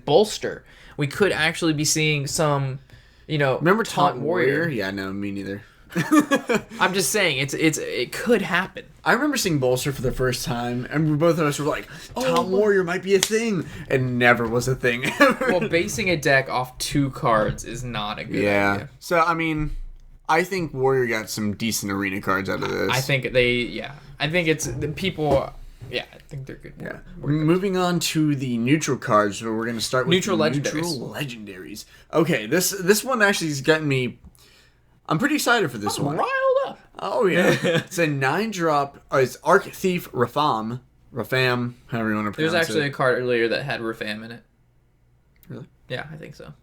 Bolster. We could actually be seeing some, Remember Taunt Warrior? Yeah, no, me neither. I'm just saying, it could happen. I remember seeing Bolster for the first time, and both of us were like, Taunt Warrior might be a thing, and never was a thing. Well, basing a deck off 2 cards is not a good idea. So, I mean, I think Warrior got some decent Arena cards out of this. I think I think it's the people... Yeah, I think they're good. Yeah. Moving on to the neutral cards, so we're going to start with neutral legendaries. Neutral legendaries. Okay, this one actually has gotten me... I'm pretty excited for this one. Riled up. Oh, yeah. It's a 9-drop... it's Arc Thief Rafam, however you want to pronounce it. There's actually a card earlier that had Rafam in it. Really? Yeah, I think so.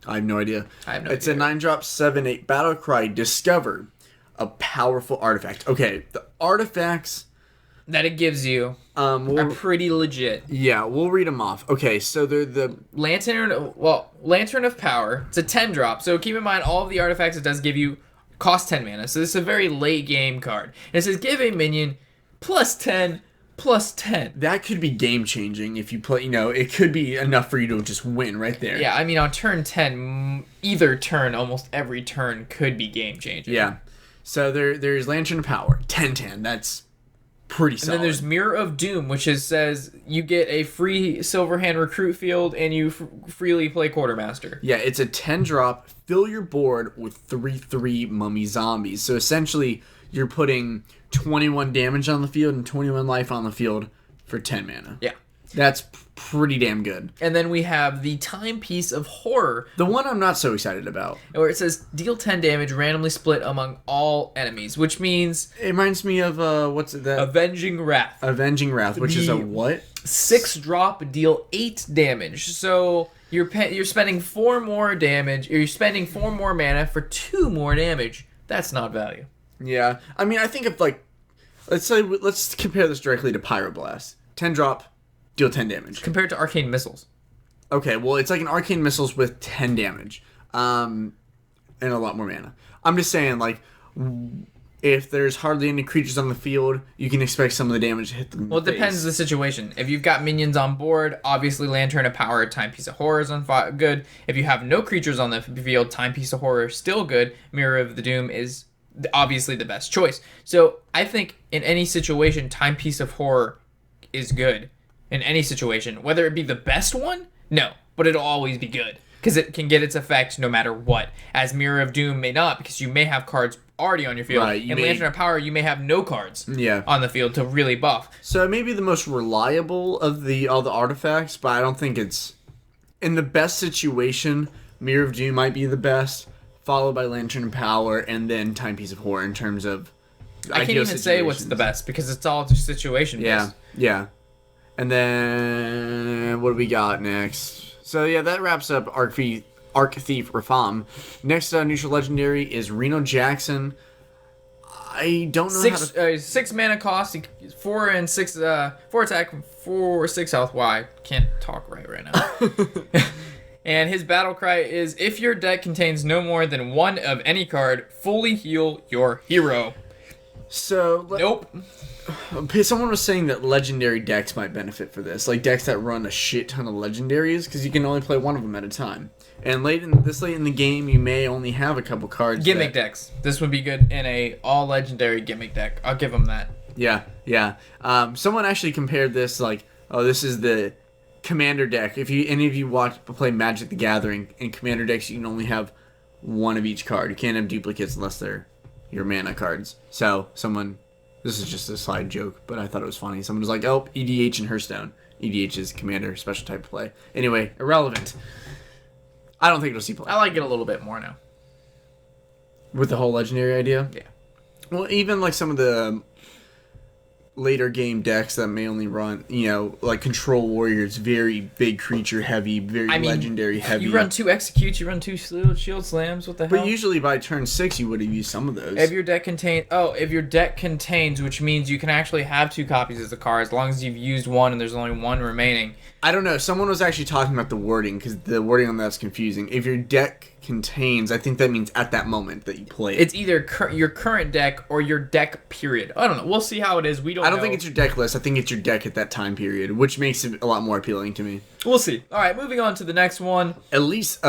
I have no idea. It's a 9-drop 7/8 Battlecry. Discover a powerful artifact. Okay, the artifacts... that it gives you are pretty legit. Yeah, we'll read them off. Okay, so they're the... Lantern of Power. It's a 10-drop, so keep in mind all of the artifacts it does give you cost 10 mana. So this is a very late game card. And it says give a minion +10, +10. That could be game-changing if you play, it could be enough for you to just win right there. Yeah, I mean, on turn 10, either turn, almost every turn could be game-changing. Yeah. So there's Lantern of Power, 10/10. That's... pretty solid. And then there's Mirror of Doom, which says you get a free Silverhand recruit field and you freely play Quartermaster. Yeah, it's a 10-drop. Fill your board with 3/3 mummy zombies. So essentially, you're putting 21 damage on the field and 21 life on the field for 10 mana. Yeah. That's pretty damn good. And then we have the Timepiece of Horror. The one I'm not so excited about. Where it says, deal 10 damage randomly split among all enemies, which means... It reminds me of, what's it? Avenging Wrath. Avenging Wrath, which is a what? 6-drop, deal 8 damage. So you're spending 4 more damage, or you're spending 4 more mana for 2 more damage. That's not value. Yeah. I mean, I think if, let's compare this directly to Pyroblast. 10-drop. Deal 10 damage. Compared to Arcane Missiles. Okay, well, it's like an Arcane Missiles with 10 damage. And a lot more mana. I'm just saying, if there's hardly any creatures on the field, you can expect some of the damage to hit them. Well, it depends on the situation. If you've got minions on board, obviously Lantern of Power, Timepiece of Horror is good. If you have no creatures on the field, Timepiece of Horror is still good. Mirror of the Doom is obviously the best choice. So I think in any situation, Timepiece of Horror is good. In any situation, whether it be the best one, no, but it'll always be good because it can get its effect no matter what. As Mirror of Doom may not, because you may have cards already on your field. Right, and Lantern of Power, you may have no cards on the field to really buff. So it may be the most reliable of all the artifacts, but I don't think it's in the best situation. Mirror of Doom might be the best, followed by Lantern of Power, and then Timepiece of Horror in terms of. I can't even say what's the best because it's all just situation based. Yeah. And then, what do we got next? So yeah, that wraps up Arc Thief Rafam. Next neutral legendary is Reno Jackson. I don't know how to... 6 mana cost, 4 and 6, 4 attack, 4 6 health. Why? I can't talk right now. And his battle cry is, if your deck contains no more than one of any card, fully heal your hero. So... Nope. Someone was saying that legendary decks might benefit for this. Like decks that run a shit ton of legendaries, because you can only play one of them at a time. And late in the game, you may only have a couple cards. Gimmick decks. This would be good in a all legendary gimmick deck. I'll give them that. Yeah. Someone actually compared this like, oh, this is the commander deck. If any of you play Magic the Gathering, in commander decks you can only have one of each card. You can't have duplicates unless they're your mana cards. So this is just a side joke, but I thought it was funny. Someone was like, oh, EDH and Hearthstone. EDH is commander, special type of play. Anyway, irrelevant. I don't think it'll see play. I like it a little bit more now. With the whole legendary idea? Yeah. Well, even like some of the later game decks that may only run, like Control Warriors, very big creature heavy, legendary heavy. You run 2 executes, you run 2 shield slams, what the hell? But usually by turn 6 you would have used some of those. If your deck contains, which means you can actually have 2 copies of the card as long as you've used one and there's only one remaining. I don't know. Someone was actually talking about the wording, because the wording on that's confusing. If your deck contains, I think that means at that moment that you play it. It's either your current deck or your deck period. I don't know. We'll see how it is. I don't think it's your deck list. I think it's your deck at that time period, which makes it a lot more appealing to me. We'll see. All right, moving on to the next one. Elise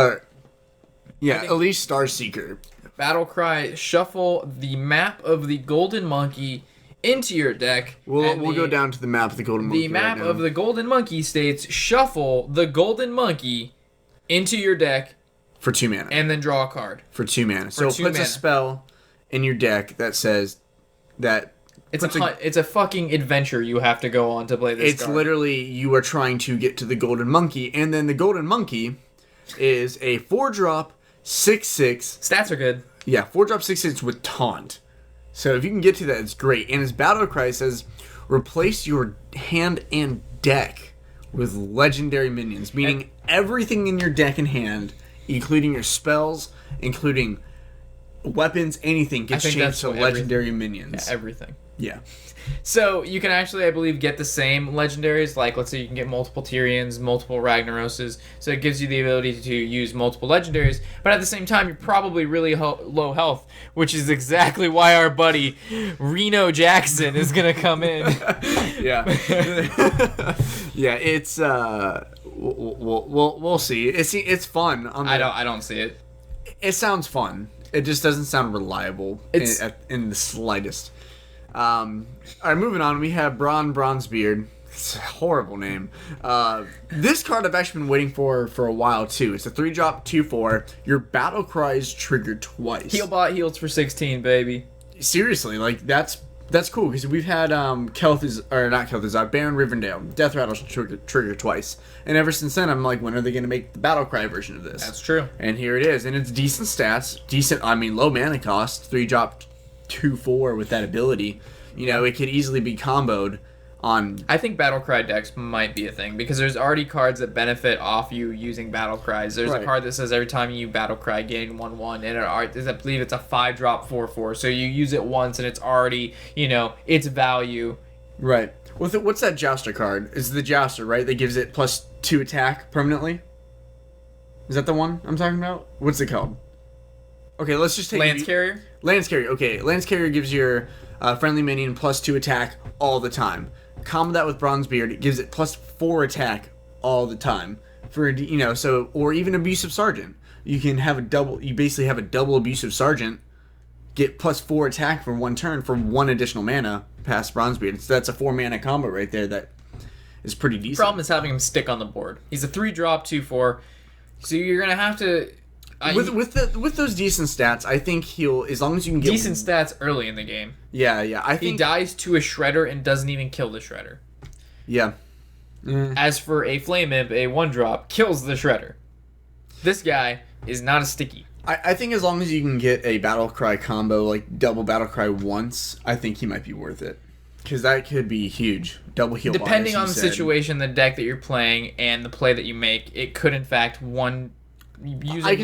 Starseeker. Battle cry: shuffle the map of the Golden Monkey into your deck. We'll go down to the map of the Golden Monkey. The map of the Golden Monkey states, shuffle the Golden Monkey into your deck for 2 mana, and then draw a card for 2 mana. So it puts a spell in your deck that says that it's a fucking adventure you have to go on to play this. It's literally you are trying to get to the Golden Monkey, and then the Golden Monkey is a 4-drop 6/6. Stats are good. Yeah, 4-drop 6/6 with taunt. So if you can get to that, it's great. And his battle cry says, replace your hand and deck with legendary minions, meaning everything in your deck and hand, including your spells, including weapons, anything, gets changed to legendary minions. Yeah, everything. Yeah. So you can actually, I believe, get the same legendaries. Like, let's say you can get multiple Tyrians, multiple Ragnaroses. So it gives you the ability to use multiple legendaries. But at the same time, you're probably really low health, which is exactly why our buddy Reno Jackson is gonna come in. Yeah. Yeah. It's we'll see. It's fun. I don't see it. It sounds fun. It just doesn't sound reliable in the slightest. All right, moving on. We have Bronzebeard. It's a horrible name. This card I've actually been waiting for a while too. It's a 3-drop 2/4. Your battle cry is triggered twice. Healbot heals for 16, baby. Seriously, like that's cool, because we've had Baron Rivendell, Death Rattle's triggered twice, and ever since then I'm like, when are they gonna make the battle cry version of this? That's true. And here it is, and it's decent stats, low mana cost, 3-drop 2/4 with that ability. It could easily be comboed on... I think battle cry decks might be a thing, because there's already cards that benefit off you using battle cries. There's a card that says every time you battle cry, gain 1/1, and I believe it's a 5-drop 4/4. So you use it once, and it's already, its value. Right. What's that Jouster card? It's the Jouster, right? That gives it +2 attack permanently? Is that the one I'm talking about? What's it called? Okay, let's just take... Lance Carrier? Lance Carrier, okay. Lance Carrier gives your friendly minion +2 attack all the time. Combo that with Bronzebeard, it gives it +4 attack all the time. Or even Abusive Sergeant. You basically have a double Abusive Sergeant, get +4 attack for 1 turn for 1 additional mana past Bronzebeard. So that's a 4-mana combo right there that is pretty decent. The problem is having him stick on the board. He's a 3-drop 2/4, so you're going to have to... With those decent stats, I think as long as you can get... Decent stats early in the game. Yeah, I think... He dies to a Shredder and doesn't even kill the Shredder. Yeah. As for a Flame Imp, a 1-drop, kills the Shredder. This guy is not a sticky. I think as long as you can get a Battle Cry combo, like double Battle Cry once, I think he might be worth it. Because that could be huge. Double heal. Depending on the situation, the deck that you're playing, and the play that you make, it could in fact using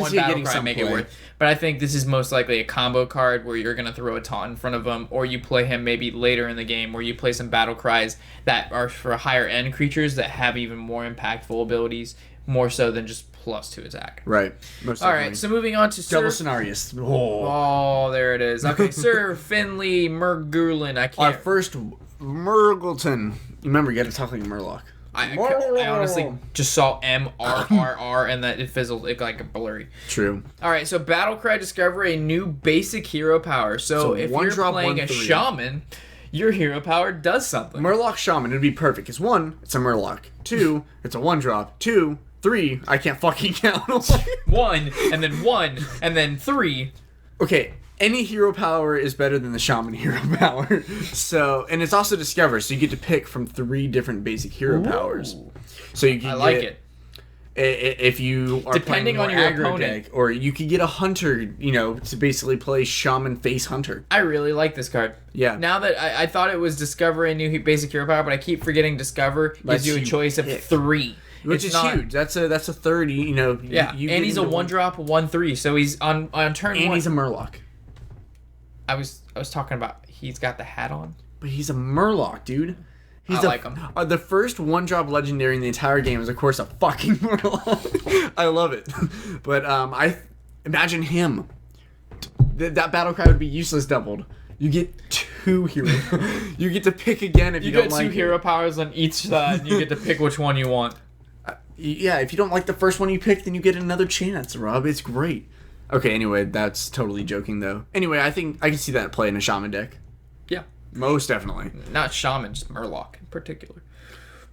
one battle cry make it worth. But I think this is most likely a combo card where you're going to throw a taunt in front of him, or you play him maybe later in the game where you play some battle cries that are for higher end creatures that have even more impactful abilities, more so than just +2 attack. Right. All right, so moving on to Double Scenarios. Oh, there it is. Okay, Sir Finley Murgulin. I can't. Our first Murgleton. Remember, you got to talk like a Murloc. I honestly just saw MRRR and that it fizzled like blurry. True. All right, so Battlecry discover a new basic hero power. So if you're playing a Shaman, your hero power does something. Murloc Shaman, it'd be perfect. Because 1, it's a Murloc. 2, it's a 1-drop. 2, 3, I can't fucking count. 1, and then 3. Okay, any hero power is better than the Shaman hero power. So, and it's also Discover, so you get to pick from 3 different basic hero powers. So you can it. If you are depending on your opponent, deck, or you could get a Hunter, to basically play Shaman face Hunter. I really like this card. Yeah. Now that I thought it was Discover a new basic hero power, but I keep forgetting Discover gives you a choice of 3. Which is huge. That's a 30, Yeah, and he's a 1-drop, 1/3, so he's on turn 1. And he's a Murloc. I was talking about he's got the hat on. But he's a Murloc, dude. I like him. The first 1-drop legendary in the entire game is, of course, a fucking Murloc. I love it. But I imagine him. That battle cry would be useless doubled. You get 2 heroes. You get to pick again if you don't like it. You get 2 hero powers on each side, and you get to pick which one you want. Yeah, if you don't like the first one you pick, then you get another chance, Rob. It's great. Okay, anyway, that's totally joking, though. Anyway, I think I can see that play in a Shaman deck. Yeah. Most definitely. Not Shaman, just Murloc in particular.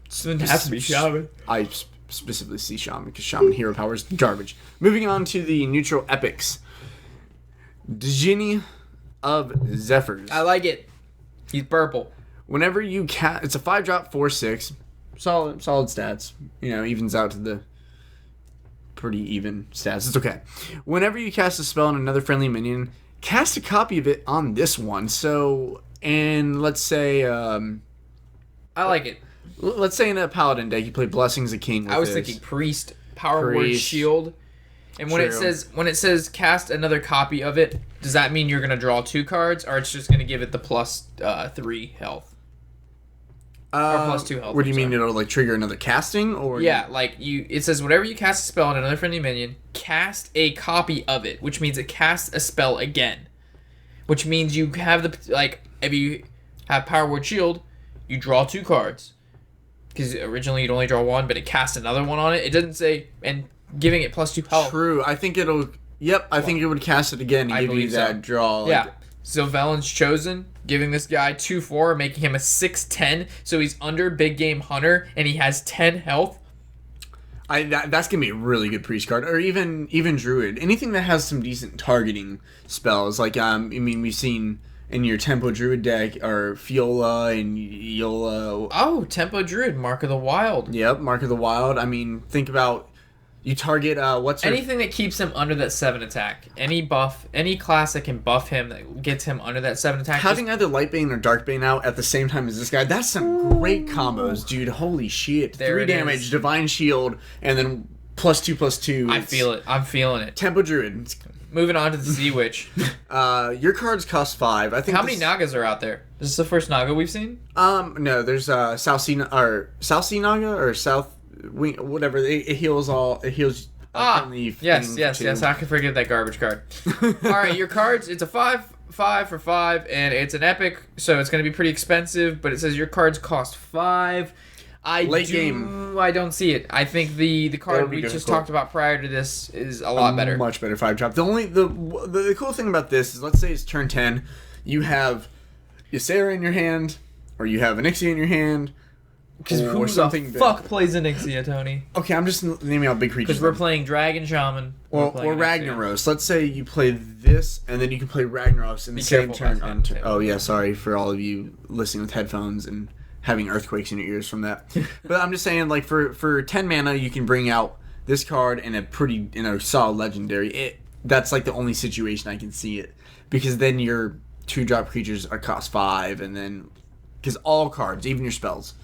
So it has to be Shaman. I specifically see Shaman, because Shaman hero power is garbage. Moving on to the neutral epics. Djinni of Zephyrs. I like it. He's purple. Whenever you cast... It's a 5-drop, 4/6. Solid stats. Evens out to the pretty even stats. It's okay. Whenever you cast a spell on another friendly minion, cast a copy of it on this one. So, and let's say... I like it. Let's say in a Paladin deck, you play Blessings of King with I was thinking Priest, Power Word Shield. And when it says cast another copy of it, does that mean you're going to draw 2 cards, or it's just going to give it the +3 health? Or +2 health. What do you mean it'll trigger another casting, or? Yeah, it says whenever you cast a spell on another friendly minion, cast a copy of it, which means it casts a spell again. Which means you have if you have Power Word Shield, you draw 2 cards. Because originally you'd only draw 1, but it casts another one on it. It doesn't say, and giving it +2 health. True, I think it'll, I think it would cast it again and give you that draw. Yeah. Sylvelin's Chosen, giving this guy 2/4, making him a 6/10, so he's under Big Game Hunter, and he has 10 health. That's going to be a really good priest card. Or even Druid. Anything that has some decent targeting spells. We've seen in your Tempo Druid deck, or Fiola and Yola. Oh, Tempo Druid, Mark of the Wild. Yep, Mark of the Wild. Think about... You target, anything that keeps him under that 7 attack. Any buff, any class that can buff him that gets him under that 7 attack. Having either Lightbane or Darkbane out at the same time as this guy, that's some great combos, dude. Holy shit. 3 damage, is. Divine Shield, and then +2/+2. I feel it. I'm feeling it. Tempo Druid. Moving on to the Sea Witch. Your cards cost 5. I think. How many Nagas are out there? Is this the first Naga we've seen? No, there's South Sea Naga, or South... Whatever, it heals all. It heals. Yes. I can forget that garbage card. All right, your cards. It's a 5 for 5, and it's an epic, so it's going to be pretty expensive. But it says your cards cost 5. Late game. I don't see it. I think the card we just talked about prior to this is a lot better. Much better 5-drop. The cool thing about this is, let's say it's turn 10, you have Ysera in your hand, or you have Onyxia in your hand. Because who the fuck plays Onyxia, Tony? Okay, I'm just naming out big creatures. Because we're playing Dragon Shaman. Or Ragnaros. Let's say you play this, and then you can play Ragnaros in the same turn. Oh, yeah, sorry for all of you listening with headphones and having earthquakes in your ears from that. But I'm just saying, for 10 mana, you can bring out this card and a solid legendary. That's the only situation I can see it. Because then your 2-drop creatures are cost 5, and then Because all cards, even your spells.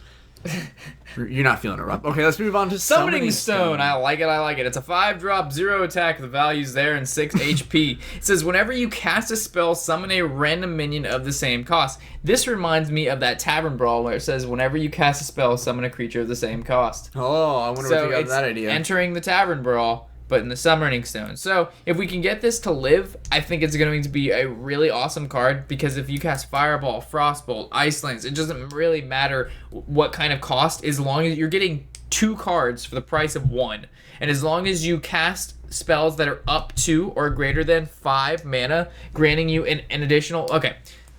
You're not feeling it, Rob. Okay, let's move on to Summoning Stone. I like it. It's a 5-drop, 0 attack. The value's there and 6 HP. It says, whenever you cast a spell, summon a random minion of the same cost. This reminds me of that Tavern Brawl where it says, whenever you cast a spell, summon a creature of the same cost. Oh, I wonder where you got that idea. Entering the Tavern Brawl, but in the Summoning Stone. So, if we can get this to live, I think it's going to be a really awesome card, because if you cast Fireball, Frostbolt, Ice Lance, it doesn't really matter what kind of cost, as long as you're getting 2 cards for the price of 1. And as long as you cast spells that are up to or greater than 5 mana, granting you an additional... Okay,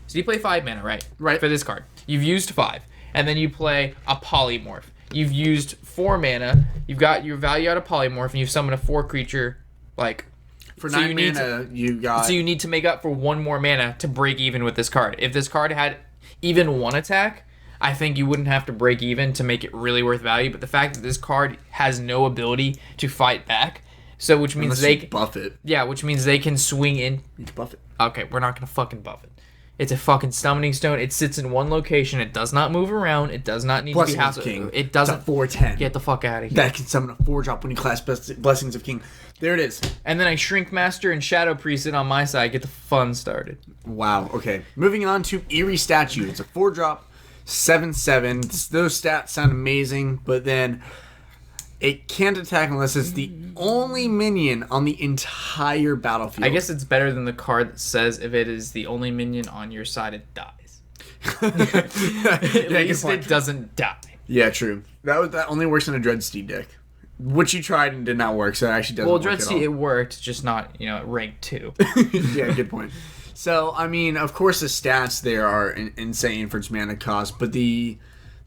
so you play 5 mana, right? Right. For this card. You've used 5. And then you play a Polymorph. You've used 4 mana. You've got your value out of Polymorph, and you've summoned a 4 creature. For 9 mana, you got. So you need to make up for 1 more mana to break even with this card. If this card had even 1 attack, I think you wouldn't have to break even to make it really worth value. But the fact that this card has no ability to fight back, so which means Unless you buff it. Yeah, which means they can swing in. You can buff it. Okay, we're not gonna fucking buff it. It's a fucking Summoning Stone. It sits in one location. It does not move around. It does not need to be house. King. It doesn't. It's a 4/10. Get the fuck out of here. That can summon a 4-drop when you class Blessings of King. There it is. And then I Shrink Master and Shadow Priest it on my side. Get the fun started. Wow. Okay. Moving on to Eerie Statue. It's a 4-drop, 7/7. Those stats sound amazing, but then it can't attack unless it's the only minion on the entire battlefield. I guess it's better than the card that says if it is the only minion on your side, it dies. At least it doesn't die. Yeah, true. That only works in a Dreadsteed deck, which you tried and did not work, so it actually doesn't work at all. Well, Dreadsteed, it worked, just not, rank 2. Yeah, good point. So, I mean, of course the stats there are insane for its mana cost, but the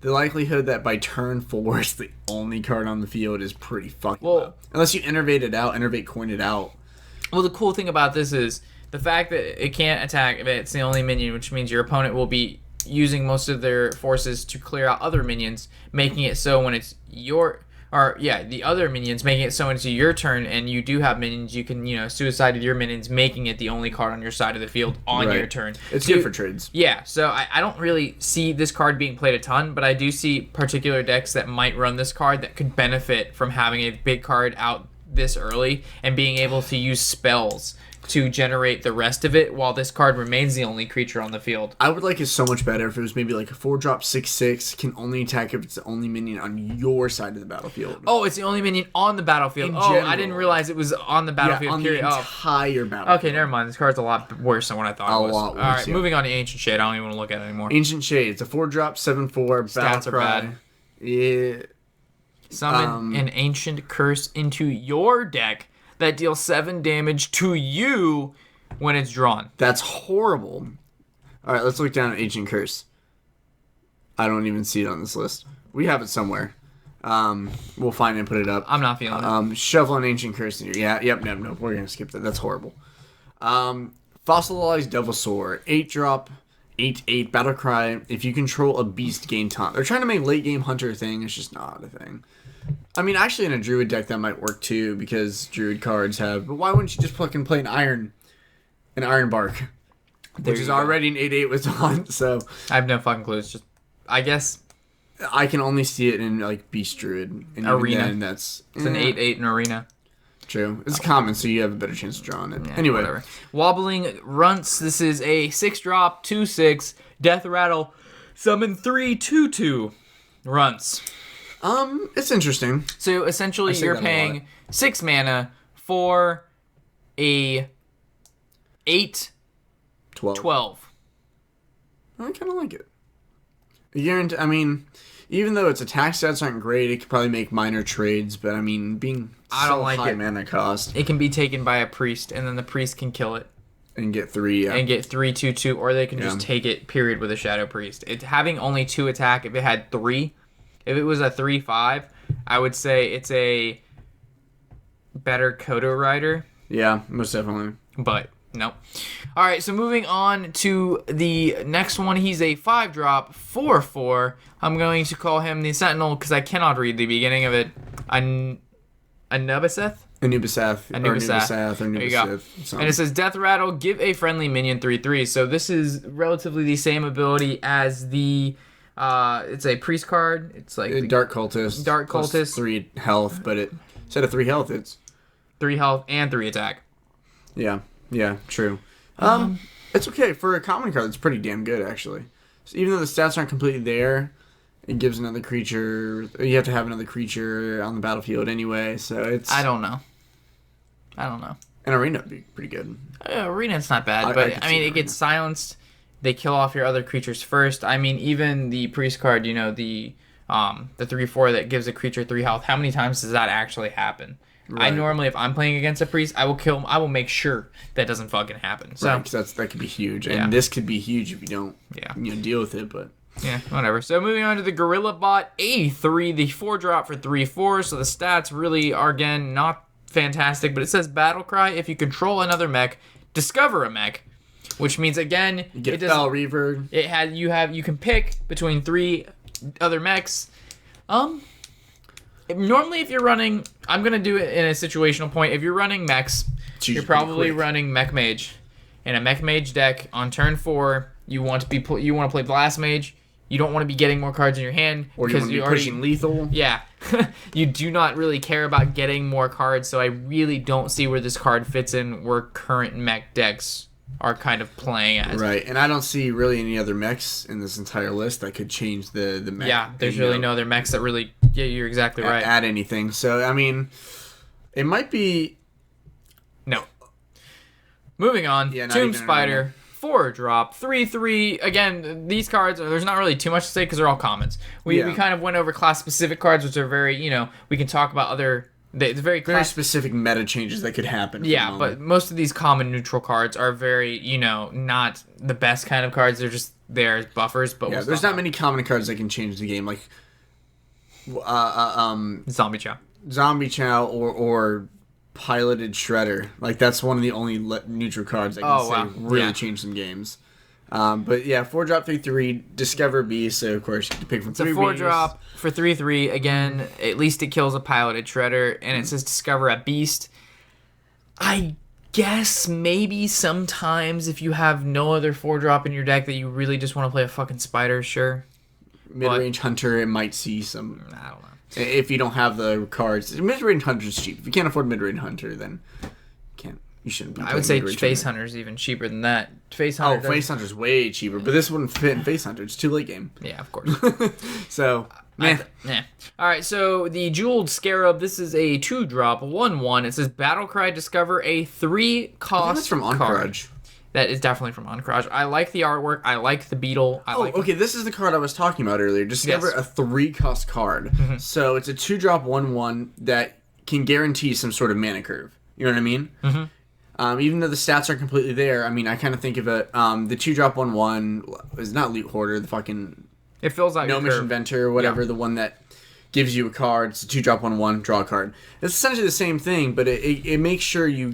likelihood that by turn 4 it's the only card on the field is pretty fucking low. Unless you innervate coin it out. Well, the cool thing about this is the fact that it can't attack if it's the only minion, which means your opponent will be using most of their forces to clear out other minions, making it so when it's the other minions, making it so when it's your turn and you do have minions, you can, suicide your minions, making it the only card on your side of the field on your turn. It's good for trades. Yeah, so I don't really see this card being played a ton, but I do see particular decks that might run this card that could benefit from having a big card out this early and being able to use spells to generate the rest of it while this card remains the only creature on the field. I would like it so much better if it was maybe like a 4-drop 6/6, can only attack if it's the only minion on your side of the battlefield. Oh, it's the only minion on the battlefield. I didn't realize it was on the battlefield. Yeah, on the entire battlefield. Okay, never mind. This card's a lot worse than what I thought it was. A lot worse, All right, moving on to Ancient Shade. I don't even want to look at it anymore. Ancient Shade. It's a 4-drop 7/4 Stats are bad. Yeah. Summon an Ancient Curse into your deck that deals 7 damage to you when it's drawn. That's horrible. All right, let's look down at Ancient Curse. I don't even see it on this list. We have it somewhere. We'll find it and put it up. I'm not feeling it. Shovel an Ancient Curse. No. We're going to skip that. That's horrible. Fossilized Devilsaur. 8-drop, 8/8 Battlecry. If you control a beast, gain taunt. They're trying to make late game hunter a thing. It's just not a thing. I mean, actually, in a Druid deck, that might work too, because Druid cards have... But why wouldn't you just fucking play an Iron Bark? Which is already an 8/8 with taunt, so... I have no fucking clue. It's just... I guess... I can only see it in, Beast Druid. And Arena. Then it's an 8/8 in Arena. True. It's common, so you have a better chance of drawing it. Yeah, anyway. Whatever. Wobbling Runts. This is a 6-drop, 2/6, Death Rattle. Summon 3/2/2 Runts. It's interesting. So essentially, you're paying 6 mana for a 12. I kind of like it. I mean, even though its attack stats aren't great, it could probably make minor trades. But I mean, being high mana cost, it can be taken by a priest, and then the priest can kill it and get 3. Yeah. And get 3/2/2, or they can just take it. Period with a Shadow Priest. It having only 2 attack. If it had 3, if it was a 3/5, I would say it's a better Kodo Rider. Yeah, most definitely. But no. All right, so moving on to the next one. He's a 5-drop 4/4. I'm going to call him the Sentinel because I cannot read the beginning of it. Anubiseth? Anubisath. There you go. And it says Death Rattle, give a friendly minion 3/3. So this is relatively the same ability as the it's a priest card. It's like Dark Cultist. Dark Cultist. 3 health, but instead of 3 health, it's 3 health and 3 attack. Yeah, true. It's okay for a common card. It's pretty damn good actually. So even though the stats aren't completely there, it gives another creature. You have to have another creature on the battlefield anyway, so it's. I don't know. An arena would be pretty good. Arena's not bad, but I mean it gets silenced. They kill off your other creatures first. I mean, even the priest card, the 3/4 that gives a creature 3 health. How many times does that actually happen? Right. I normally, if I'm playing against a priest, I will kill him. I will make sure that doesn't fucking happen. So right, because that could be huge, and this could be huge if you don't, deal with it. But yeah, whatever. So moving on to the Gorilla Bot A3, the 4-drop for 3/4. So the stats really are again not fantastic, but it says Battle Cry. If you control another mech, discover a mech. Which means again, you get Foul Reaver. You can pick between 3 other mechs. Normally, if you're running, I'm gonna do it in a situational point. If you're running mechs, you're probably running Mech Mage. In a Mech Mage deck, on turn 4, you want to play Blast Mage. You don't want to be getting more cards in your hand or because you want to be pushing lethal. Yeah, you do not really care about getting more cards. So I really don't see where this card fits in where current mech decks are kind of playing as. Right, and I don't see really any other mechs in this entire list that could change the mech. Yeah, there's really no other mechs that really. Yeah, you're exactly right. Add anything. So I mean, it might be. No. Moving on. Yeah, Tomb Spider, 4-drop, 3/3. Again, these cards. There's not really too much to say because they're all commons. We kind of went over class specific cards, which are very we can talk about other. It's very specific meta changes that could happen. Yeah, but most of these common neutral cards are very, not the best kind of cards. They're just there as buffers. But there's not many common cards that can change the game, like Zombie Chow or Piloted Shredder. Like that's one of the only neutral cards I can really change some games. But yeah, 4-drop 3/3, Discover Beast. So of course you can pick from 3 beasts. It's a 4-drop for 3/3. Again, at least it kills a Piloted Shredder, and it says Discover a Beast. I guess maybe sometimes if you have no other 4-drop in your deck that you really just want to play a fucking spider, sure. Mid-range Hunter, it might see some. I don't know. If you don't have the cards, mid-range Hunter's cheap. If you can't afford mid-range Hunter, then you shouldn't be. I would say Face Hunter's even cheaper than that. Face Hunter's way cheaper, but this wouldn't fit in Face Hunter. It's too late game. Yeah, of course. So, All right, so the Jeweled Scarab, this is a 2-drop, 1/1. It says Battle Cry, discover a 3-cost that's from Encourage. That is definitely from Encourage. I like the artwork. I like the beetle. Okay, this is the card I was talking about earlier. Discover a 3-cost card. Mm-hmm. So it's a 2-drop, 1/1 that can guarantee some sort of mana curve. You know what I mean? Mm-hmm. Even though the stats aren't completely there, I mean, I kind of think of it. The 2-drop 1/1 is not Loot Hoarder. The fucking it feels like Gnomish Inventor or whatever. Yeah. The one that gives you a card. It's a 2-drop 1/1 draw a card. It's essentially the same thing, but it makes sure you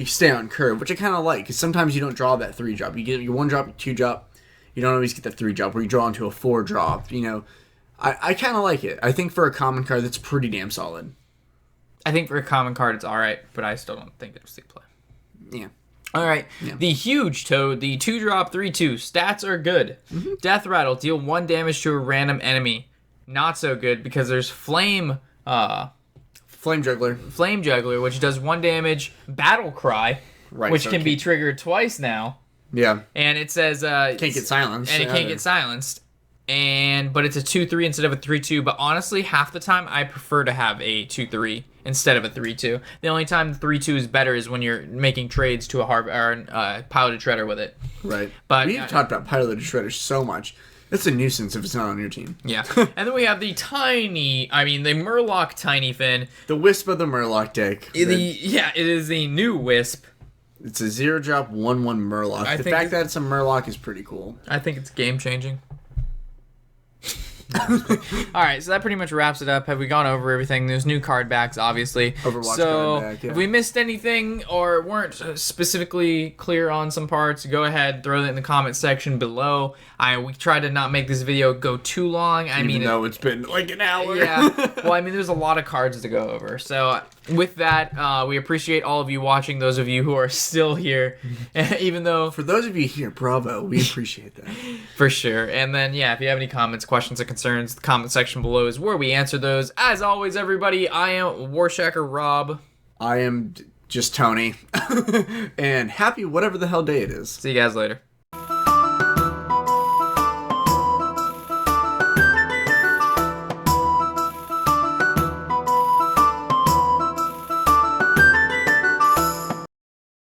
stay on curve, which I kind of like because sometimes you don't draw that 3-drop. You get your 1-drop, 2-drop. You don't always get that 3-drop where you draw into a 4-drop. I kind of like it. I think for a common card, that's pretty damn solid. I think for a common card, it's alright, but I still don't think it's safe play. Yeah. Alright. Yeah. The Huge Toad, the 2-drop 3/2. Stats are good. Mm-hmm. Death Rattle, deal 1 damage to a random enemy. Not so good because there's Flame Juggler, which does 1 damage. Battle Cry, which can be triggered twice now. Yeah. And it says... can't get silenced. And it can't get silenced. But it's a 2/3 instead of a 3/2. But honestly, half the time, I prefer to have a 2/3 instead of a 3/2. The only time 3/2 is better is when you're making trades to a Piloted Shredder with it. Right. But we've talked about Piloted Shredder so much. It's a nuisance if it's not on your team. Yeah. And then we have the Murloc Tiny Fin. The Wisp of the Murloc deck. It is the new Wisp. It's a 0-drop 1/1 Murloc. The fact that it's a Murloc is pretty cool. I think it's game-changing. Alright, so that pretty much wraps it up. Have we gone over everything? There's new card backs, obviously. Overwatch card back, yeah. If we missed anything or weren't specifically clear on some parts, go ahead, throw that in the comment section below. We try to not make this video go too long. Even though it's been like an hour. Yeah. Well, there's a lot of cards to go over. So with that, we appreciate all of you watching, those of you who are still here, even though... For those of you here, bravo. We appreciate that. For sure. And then, yeah, if you have any comments, questions, or concerns, the comment section below is where we answer those. As always, everybody, I am Warshacker Rob. I am just Tony. And happy whatever the hell day it is. See you guys later.